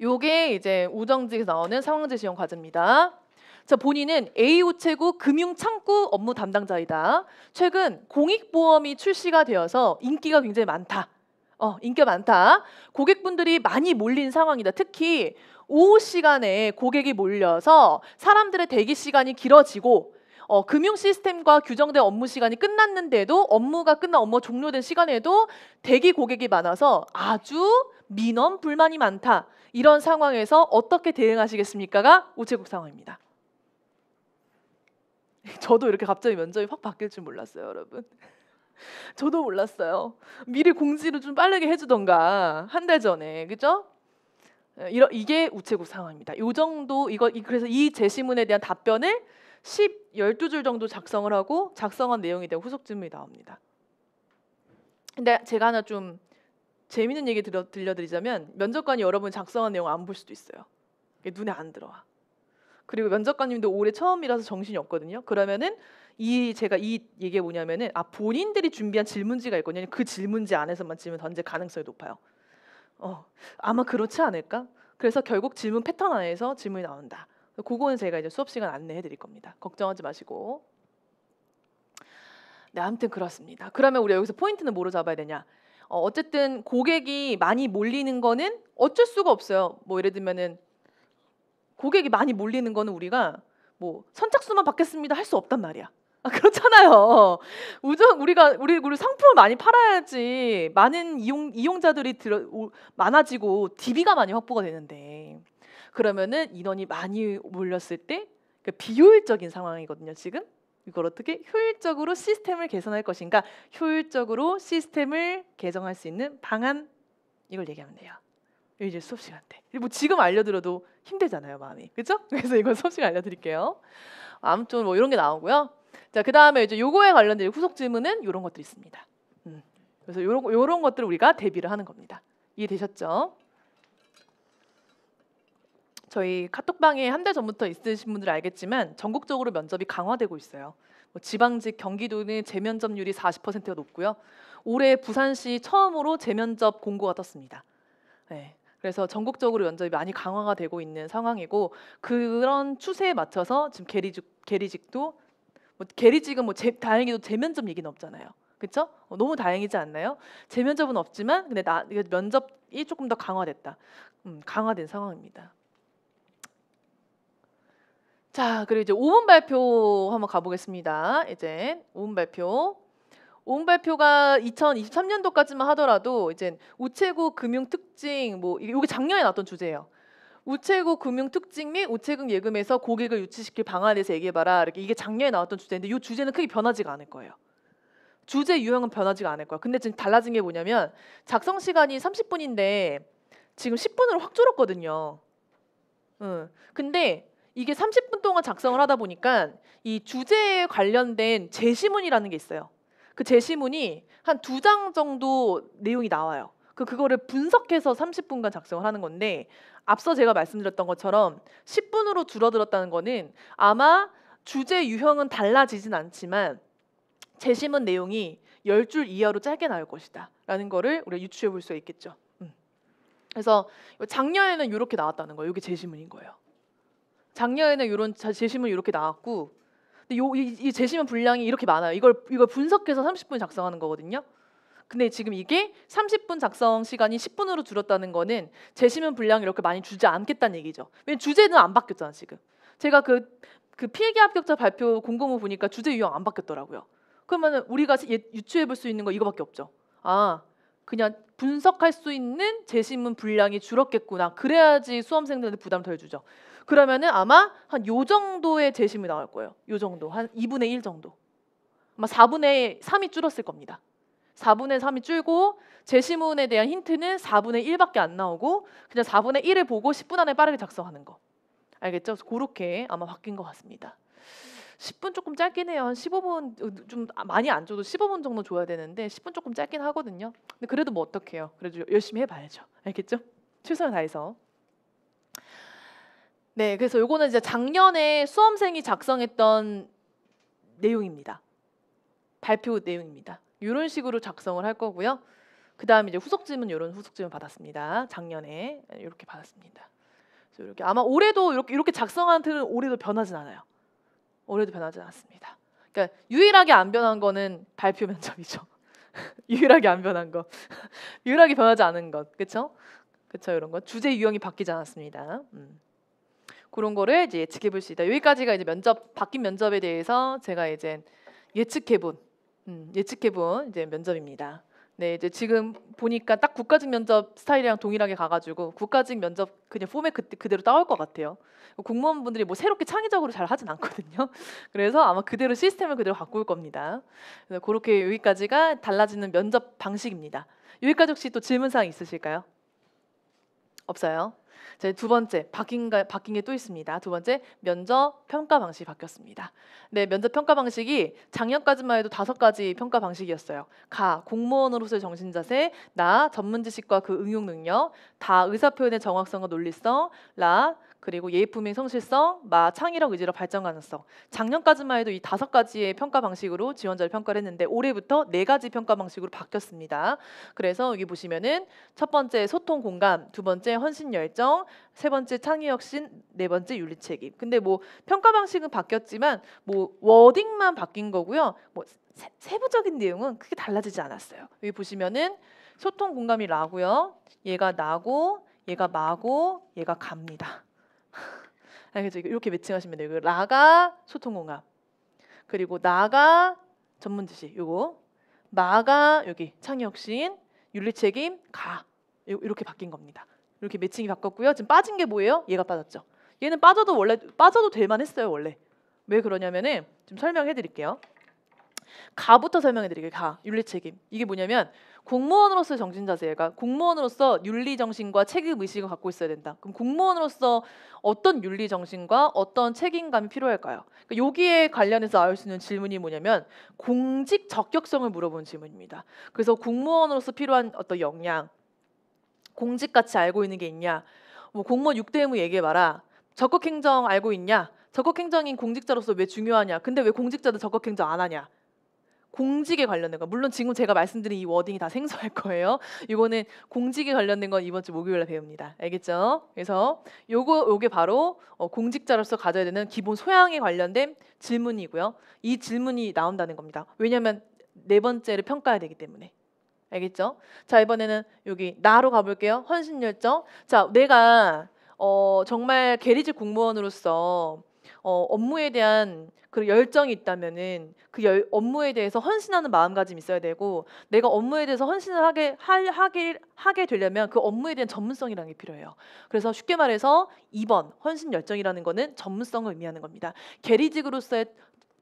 요게 이제 우정직에서 나오는 상황제시형 과제입니다. 자, 본인은 A 우체국 금융창구 업무 담당자이다. 최근 공익보험이 출시가 되어서 인기가 굉장히 많다. 인기가 많다. 고객분들이 많이 몰린 상황이다. 특히 오후 시간에 고객이 몰려서 사람들의 대기 시간이 길어지고 금융 시스템과 규정된 업무 시간이 끝났는데도 업무가 종료된 시간에도 대기 고객이 많아서 아주 민원 불만이 많다. 이런 상황에서 어떻게 대응하시겠습니까가 우체국 상황입니다. 저도 이렇게 갑자기 면접이 확 바뀔 줄 몰랐어요, 여러분. 저도 몰랐어요. 미리 공지를 좀 빠르게 해주던가 한 달 전에, 그죠? 이게 우체국 상황입니다. 요 정도 그래서 이 제시문에 대한 답변을 12줄 정도 작성을 하고 작성한 내용에 대한 후속 질문이 나옵니다. 근데 제가 하나 좀 재밌는 얘기 들려드리자면 면접관이 여러분 작성한 내용 안 볼 수도 있어요. 눈에 안 들어와. 그리고 면접관님도 올해 처음이라서 정신이 없거든요. 그러면은 제가 이 얘기가 뭐냐면은 본인들이 준비한 질문지가 있거든요. 그 질문지 안에서만 질문 던질 가능성이 높아요. 아마 그렇지 않을까? 그래서 결국 질문 패턴 안에서 질문이 나온다. 그거는 제가 이제 수업 시간 안내해 드릴 겁니다. 걱정하지 마시고. 네, 아무튼 그렇습니다. 그러면 우리 여기서 포인트는 뭐로 잡아야 되냐? 어쨌든 고객이 많이 몰리는 거는 어쩔 수가 없어요. 뭐 예를 들면은 고객이 많이 몰리는 거는 우리가 뭐 선착순만 받겠습니다 할 수 없단 말이야. 그렇잖아요. 우리 상품을 많이 팔아야지 많은 이용자들이 많아지고 DB가 많이 확보가 되는데 그러면은 인원이 많이 몰렸을 때 비효율적인 상황이거든요. 지금 이걸 어떻게 효율적으로 시스템을 개선할 것인가, 효율적으로 시스템을 개정할 수 있는 방안, 이걸 얘기하면 돼요. 이제 수업 시간 때. 뭐 지금 알려드려도 힘들잖아요, 마음이. 그렇죠? 그래서 이건 수업 시간 알려드릴게요. 아무튼 뭐 이런 게 나오고요. 자, 그 다음에 이제 요거에 관련된 후속 질문은 이런 것들이 있습니다. 그래서 요런 것들을 우리가 대비를 하는 겁니다. 이해되셨죠? 저희 카톡방에 한 달 전부터 있으신 분들 알겠지만 전국적으로 면접이 강화되고 있어요. 뭐 지방직 경기도는 재면접률이 40%가 높고요. 올해 부산시 처음으로 재면접 공고가 떴습니다. 네. 그래서 전국적으로 면접이 많이 강화가 되고 있는 상황이고 그런 추세에 맞춰서 지금 계리직도 계리직은 다행히도 재면접 얘기는 없잖아요. 그렇죠? 너무 다행이지 않나요? 재면접은 없지만 근데 면접이 조금 더 강화됐다. 강화된 상황입니다. 자, 그리고 이제 5분 발표 한번 가보겠습니다. 이제 5분 발표. 5분 발표가 2023년도까지만 하더라도 이제 우체국 금융 특징 이게 작년에 나왔던 주제예요. 우체국 금융 특징 및 우체국 예금에서 고객을 유치시킬 방안에 대해서 얘기해봐라. 이게 작년에 나왔던 주제인데 이 주제는 크게 변하지가 않을 거예요. 주제 유형은 변하지가 않을 거예요. 근데 지금 달라진 게 뭐냐면 작성 시간이 30분인데 지금 10분으로 확 줄었거든요. 근데 이게 30분 동안 작성을 하다 보니까 이 주제에 관련된 제시문이라는 게 있어요. 그 제시문이 한 2장 정도 내용이 나와요. 그거를 분석해서 30분간 작성을 하는 건데 앞서 제가 말씀드렸던 것처럼 10분으로 줄어들었다는 거는 아마 주제 유형은 달라지진 않지만 제시문 내용이 10줄 이하로 짧게 나올 것이다 라는 거를 우리가 유추해 볼 수 있겠죠. 그래서 작년에는 이렇게 나왔다는 거예요. 이게 제시문인 거예요. 작년에는 이런 제시문이 이렇게 나왔고 근데 이 제시문 분량이 이렇게 많아요. 이걸 분석해서 30분 작성하는 거거든요. 근데 지금 이게 30분 작성 시간이 10분으로 줄었다는 거는 재심문 분량을 이렇게 많이 주지 않겠다는 얘기죠. 왜냐면 주제는 안 바뀌었잖아 지금. 제가 그 필기 합격자 발표 공고문 보니까 주제 유형 안 바뀌었더라고요. 그러면 우리가 유추해 볼 수 있는 거 이거밖에 없죠. 아, 그냥 분석할 수 있는 재심문 분량이 줄었겠구나. 그래야지 수험생들한테 부담 덜 주죠. 그러면은 아마 한 요 정도의 재심이 나올 거예요. 요 정도. 한 2분의 1 정도. 아마 4분의 3이 줄었을 겁니다. 4분의 3이 줄고 재심문에 대한 힌트는 4분의 1밖에 안 나오고 그냥 4분의 1을 보고 10분 안에 빠르게 작성하는 거. 알겠죠? 그렇게 아마 바뀐 것 같습니다. 10분 조금 짧긴 해요. 한 15분 좀 많이 안 줘도 15분 정도 줘야 되는데 10분 조금 짧긴 하거든요. 근데 그래도 뭐 어떡해요. 그래도 열심히 해봐야죠. 알겠죠? 최선을 다해서. 네, 그래서 요거는 이제 작년에 수험생이 작성했던 내용입니다. 발표 내용입니다. 이런 식으로 작성을 할 거고요. 그 다음에 이제 후속 질문 이런 후속 질문 받았습니다. 작년에 이렇게 받았습니다. 그래서 이렇게 아마 올해도 이렇게 작성한 틀은 올해도 변하진 않아요. 올해도 변하진 않습니다. 그러니까 유일하게 안 변한 거는 발표 면접이죠. 유일하게 안 변한 거, 유일하게 변하지 않은 것, 그렇죠? 그렇죠, 이런 거 주제 유형이 바뀌지 않았습니다. 그런 거를 이제 예측해 볼 수 있다. 여기까지가 이제 바뀐 면접에 대해서 제가 이제 예측해본 이제 면접입니다. 네, 이제 지금 보니까 딱 국가직 면접 스타일이랑 동일하게 가가지고 국가직 면접 그냥 포맷 그대로 따올 것 같아요. 공무원분들이 뭐 새롭게 창의적으로 잘 하진 않거든요. 그래서 아마 그대로 시스템을 그대로 바꿀 겁니다. 그래서 그렇게 여기까지가 달라지는 면접 방식입니다. 여기까지 혹시 또 질문사항 있으실까요? 없어요. 자, 두 번째 바뀐 게 또 있습니다. 두 번째 면접 평가 방식이 바뀌었습니다. 네, 면접 평가 방식이 작년까지만 해도 5가지 평가 방식이었어요. 공무원으로서의 정신 자세, 전문 지식과 그 응용 능력, 의사 표현의 정확성과 논리성, 그리고 예의 품행 성실성, 창의력 의지력 발전 가능성. 작년까지만 해도 이 5가지의 평가 방식으로 지원자를 평가를 했는데 올해부터 4가지 평가 방식으로 바뀌었습니다. 그래서 여기 보시면은 첫 번째 소통 공감, 두 번째 헌신 열정, 세 번째 창의력 신, 네 번째 윤리 책임. 근데 뭐 평가 방식은 바뀌었지만 뭐 워딩만 바뀐 거고요. 뭐 세부적인 내용은 크게 달라지지 않았어요. 여기 보시면은 소통 공감이 라고요. 얘가 나고, 얘가 마고, 얘가 갑니다. 알겠죠? 이렇게 매칭하시면 돼요. 라가 소통 공감, 그리고 나가 전문 지식, 요거 마가 여기 창의혁신, 윤리 책임, 이렇게 바뀐 겁니다. 이렇게 매칭이 바뀌었고요. 지금 빠진 게 뭐예요? 얘가 빠졌죠. 얘는 빠져도 될 만했어요 원래. 왜 그러냐면은 좀 설명해 드릴게요. 가부터 설명해 드릴게요. 윤리 책임. 이게 뭐냐면 공무원으로서의 정신 자세가 공무원으로서 윤리 정신과 책임 의식을 갖고 있어야 된다. 그럼 공무원으로서 어떤 윤리 정신과 어떤 책임감이 필요할까요? 그러니까 여기에 관련해서 나올 수 있는 질문이 뭐냐면 공직 적격성을 물어보는 질문입니다. 그래서 공무원으로서 필요한 어떤 역량, 공직같이 알고 있는 게 있냐? 뭐 공무원 6대 의무 얘기해봐라. 적극행정 알고 있냐? 적극행정인 공직자로서 왜 중요하냐? 근데 왜 공직자도 적극행정 안 하냐? 공직에 관련된 거. 물론 지금 제가 말씀드린 이 워딩이 다 생소할 거예요. 이거는 공직에 관련된 건 이번 주 목요일에 배웁니다. 알겠죠? 그래서 요게 바로 공직자로서 가져야 되는 기본 소양에 관련된 질문이고요. 이 질문이 나온다는 겁니다. 왜냐하면 4번째를 평가해야 되기 때문에. 알겠죠? 자, 이번에는 여기 나로 가볼게요. 헌신열정. 자, 내가 정말 계리직 공무원으로서 업무에 대한 그 열정이 있다면은 그 업무에 대해서 헌신하는 마음가짐이 있어야 되고, 내가 업무에 대해서 헌신을 하게 되려면 그 업무에 대한 전문성이라는 게 필요해요. 그래서 쉽게 말해서 2번 헌신 열정이라는 거는 전문성을 의미하는 겁니다. 계리직으로서의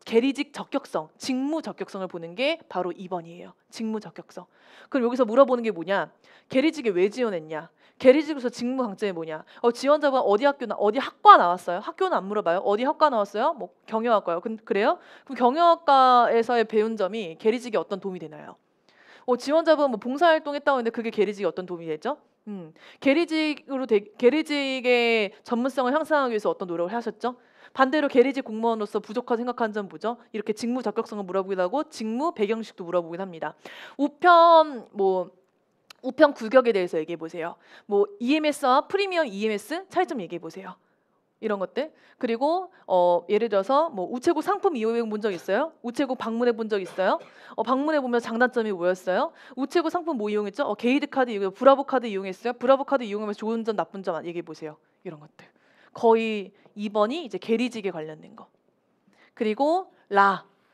계리직 적격성, 직무 적격성을 보는 게 바로 2번이에요. 직무 적격성. 그럼 여기서 물어보는 게 뭐냐? 계리직에 왜 지원했냐? 계리직으로서 직무 강점이 뭐냐? 지원자분 어디 학과 나왔어요? 학교는 안 물어봐요. 어디 학과 나왔어요? 뭐 경영학과요. 그래요? 그럼 경영학과에서의 배운 점이 계리직에 어떤 도움이 되나요? 지원자분 뭐 봉사활동 했다고 했는데 그게 계리직에 어떤 도움이 되죠? 계리직의 전문성을 향상하기 위해서 어떤 노력을 하셨죠? 반대로 계리직 공무원으로서 부족하다 생각하는 점 뭐죠? 이렇게 직무 적격성을 물어보기도 하고 직무 배경식도 물어보긴 합니다. 우편 구격에 대해서 얘기해 보세요. 뭐 EMS와 프리미엄 EMS 차이점 얘기해 보세요. 이런 것들. 그리고 예를 들어서 뭐 우체국 상품 이용해 본 적 있어요? 우체국 방문해 본 적 있어요? 방문해 보면 장단점이 뭐였어요? 우체국 상품 뭐 이용했죠? 게이드 카드 이용해, 브라보 카드 이용했어요? 브라보 카드 이용하면서 좋은 점 나쁜 점 얘기해 보세요. 이런 것들. 거의 2번이 이제 계리직에 관련된 거. 그리고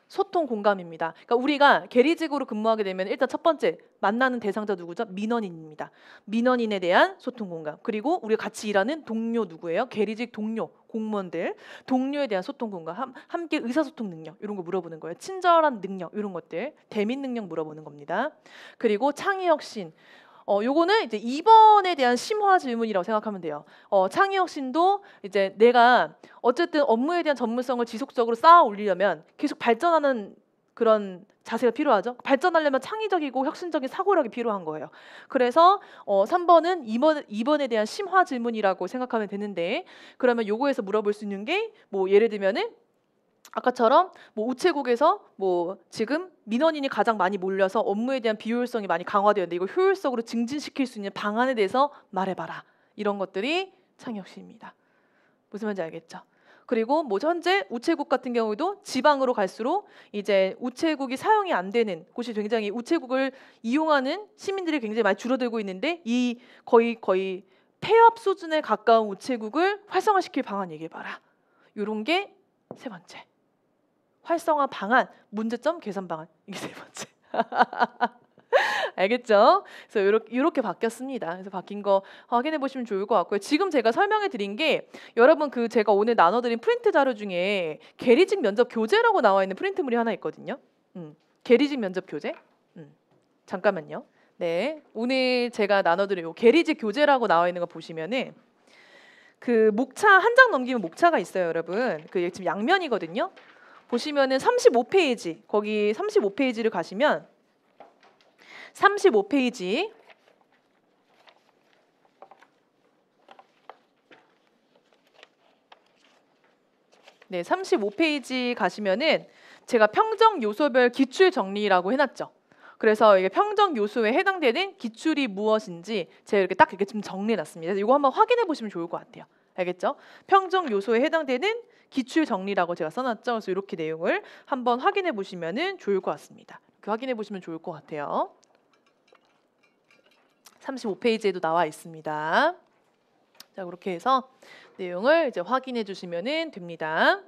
소통 공감입니다. 그러니까 우리가 계리직으로 근무하게 되면 일단 첫 번째 만나는 대상자 누구죠? 민원인입니다. 민원인에 대한 소통 공감. 그리고 우리가 같이 일하는 동료 누구예요? 계리직 동료, 공무원들. 동료에 대한 소통 공감. 함께 의사소통 능력 이런 거 물어보는 거예요. 친절한 능력 이런 것들. 대민 능력 물어보는 겁니다. 그리고 창의혁신. 요거는 이제 2번에 대한 심화 질문이라고 생각하면 돼요. 창의혁신도 이제 내가 어쨌든 업무에 대한 전문성을 지속적으로 쌓아 올리려면 계속 발전하는 그런 자세가 필요하죠. 발전하려면 창의적이고 혁신적인 사고력이 필요한 거예요. 그래서 3번은 2번에 대한 심화 질문이라고 생각하면 되는데, 그러면 요거에서 물어볼 수 있는 게 뭐 예를 들면은 아까처럼 뭐 우체국에서 뭐 지금 민원인이 가장 많이 몰려서 업무에 대한 비효율성이 많이 강화되었는데 이걸 효율적으로 증진시킬 수 있는 방안에 대해서 말해봐라. 이런 것들이 창의혁신입니다. 무슨 말인지 알겠죠? 그리고 뭐 현재 우체국 같은 경우도 지방으로 갈수록 이제 우체국이 사용이 안 되는 곳이 굉장히 우체국을 이용하는 시민들이 굉장히 많이 줄어들고 있는데 이 거의 폐업 수준에 가까운 우체국을 활성화시킬 방안 얘기해봐라. 이런 게 세 번째. 활성화 방안, 문제점 개선 방안. 이게 세 번째. 알겠죠? 그래서 이렇게 바뀌었습니다. 그래서 바뀐 거 확인해 보시면 좋을 것 같고요. 지금 제가 설명해 드린 게 여러분 그 제가 오늘 나눠드린 프린트 자료 중에 계리직 면접 교재라고 나와 있는 프린트물이 하나 있거든요. 계리직 면접 교재. 잠깐만요. 네, 오늘 제가 나눠드린 계리직 교재라고 나와 있는 거 보시면은 그 목차 한 장 넘기면 목차가 있어요, 여러분. 그 지금 양면이거든요. 보시면은 35페이지, 거기 35페이지를 가시면 35페이지 네, 35페이지 가시면은 제가 평정 요소별 기출 정리라고 해놨죠. 그래서 이게 평정 요소에 해당되는 기출이 무엇인지 제가 이렇게 좀 정리해놨습니다. 그래서 이거 한번 확인해 보시면 좋을 것 같아요. 알겠죠? 평정 요소에 해당되는 기출 정리라고 제가 써놨죠. 그래서 이렇게 내용을 한번 확인해 보시면 좋을 것 같습니다. 이렇게 확인해 보시면 좋을 것 같아요. 35페이지에도 나와 있습니다. 자, 그렇게 해서 내용을 이제 확인해 주시면 됩니다.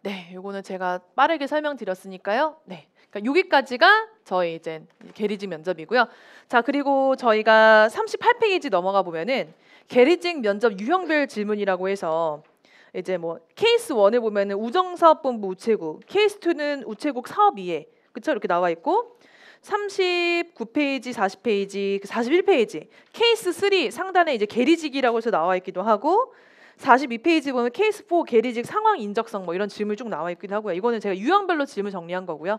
네, 요거는 제가 빠르게 설명드렸으니까요. 네, 그러니까 여기까지가 저희 이제 계리직 면접이고요. 자, 그리고 저희가 38페이지 넘어가 보면은 계리직 면접 유형별 질문이라고 해서 이제 뭐 케이스 1을 보면은 우정사업본부 우체국, 케이스 2는 우체국 사업이해, 그쵸? 이렇게 나와 있고 39페이지, 40페이지, 41페이지 케이스 3 상단에 이제 계리직이라고 해서 나와 있기도 하고 42페이지 보면 케이스 4 계리직 상황 인적성 뭐 이런 질문이 쭉 나와 있기도 하고요. 이거는 제가 유형별로 질문 정리한 거고요.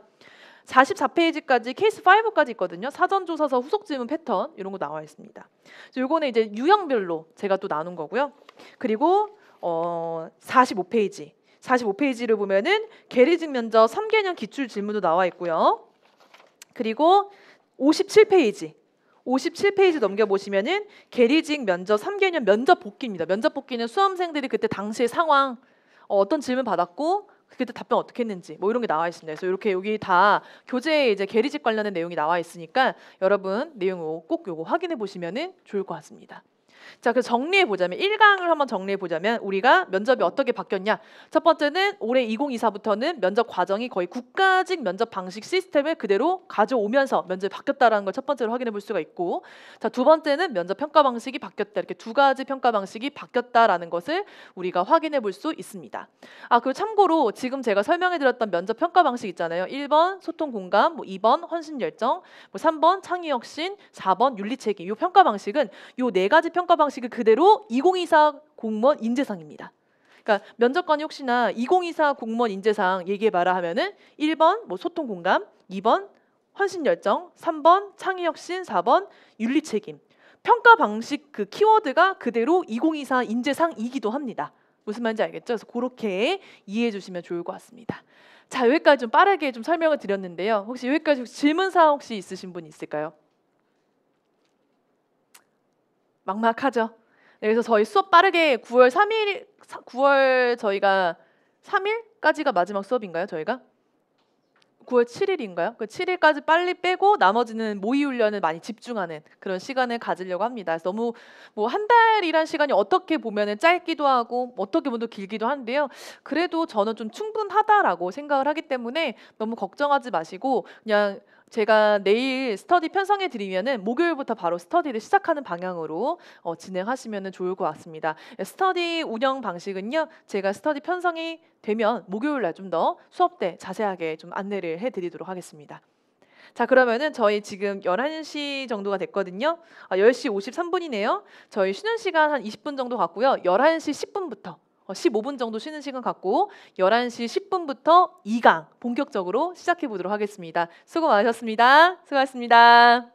44페이지까지 케이스 5까지 있거든요. 사전조사서 후속 질문 패턴 이런 거 나와 있습니다. 요거는 이제 유형별로 제가 또 나눈 거고요. 그리고 45페이지를 보면은 계리직 면접 3개년 기출 질문도 나와 있고요. 그리고 57페이지 넘겨보시면은 계리직 면접 3개년 면접 복귀입니다. 면접 복귀는 수험생들이 그때 당시의 상황 어떤 질문 받았고 그때 답변 어떻게 했는지 뭐 이런 게 나와 있습니다. 그래서 이렇게 여기 다 교재에 이제 계리직 관련된 내용이 나와 있으니까 여러분 내용 꼭 요거 확인해 보시면은 좋을 것 같습니다. 자, 그래서 정리해 보자면 1강을 한번 정리해 보자면 우리가 면접이 어떻게 바뀌었냐? 첫 번째는 올해 2024부터는 면접 과정이 거의 국가직 면접 방식 시스템을 그대로 가져오면서 면접이 바뀌었다라는 걸 첫 번째로 확인해 볼 수가 있고, 자, 두 번째는 면접 평가 방식이 바뀌었다. 이렇게 두 가지 평가 방식이 바뀌었다라는 것을 우리가 확인해 볼 수 있습니다. 그리고 참고로 지금 제가 설명해 드렸던 면접 평가 방식 있잖아요. 1번 소통 공감, 뭐 2번 헌신 열정, 뭐 3번 창의 혁신, 4번 윤리 책임. 이 평가 방식은 요 네 가지 평가 방식을 그대로 2024 공무원 인재상입니다. 그러니까 면접관이 혹시나 2024 공무원 인재상 얘기해봐라 하면은 1번 뭐 소통 공감, 2번 헌신 열정, 3번 창의 혁신, 4번 윤리 책임. 평가 방식 그 키워드가 그대로 2024 인재상이기도 합니다. 무슨 말인지 알겠죠? 그래서 그렇게 이해해 주시면 좋을 것 같습니다. 자, 여기까지 좀 빠르게 좀 설명을 드렸는데요. 혹시 여기까지 질문사항 혹시 있으신 분 있을까요? 막막하죠? 네, 그래서 저희 수업 빠르게 9월 3일 9월 저희가 3일까지가 마지막 수업인가요, 저희가? 9월 7일인가요? 그 7일까지 빨리 빼고 나머지는 모의 훈련을 많이 집중하는 그런 시간을 가지려고 합니다. 그래서 너무 뭐 한 달이란 시간이 어떻게 보면은 짧기도 하고 어떻게 보면 또 길기도 한데요. 그래도 저는 좀 충분하다라고 생각을 하기 때문에 너무 걱정하지 마시고 그냥 제가 내일 스터디 편성해 드리면은 목요일부터 바로 스터디를 시작하는 방향으로 진행하시면 좋을 것 같습니다. 스터디 운영 방식은요. 제가 스터디 편성이 되면 목요일 날 좀 더 수업 때 자세하게 좀 안내를 해드리도록 하겠습니다. 자, 그러면은 저희 지금 11시 정도가 됐거든요. 10시 53분이네요. 저희 쉬는 시간 한 20분 정도 갖고요. 11시 10분부터 15분 정도 쉬는 시간 갖고 11시 10분부터 2강 본격적으로 시작해 보도록 하겠습니다. 수고 많으셨습니다. 수고하셨습니다.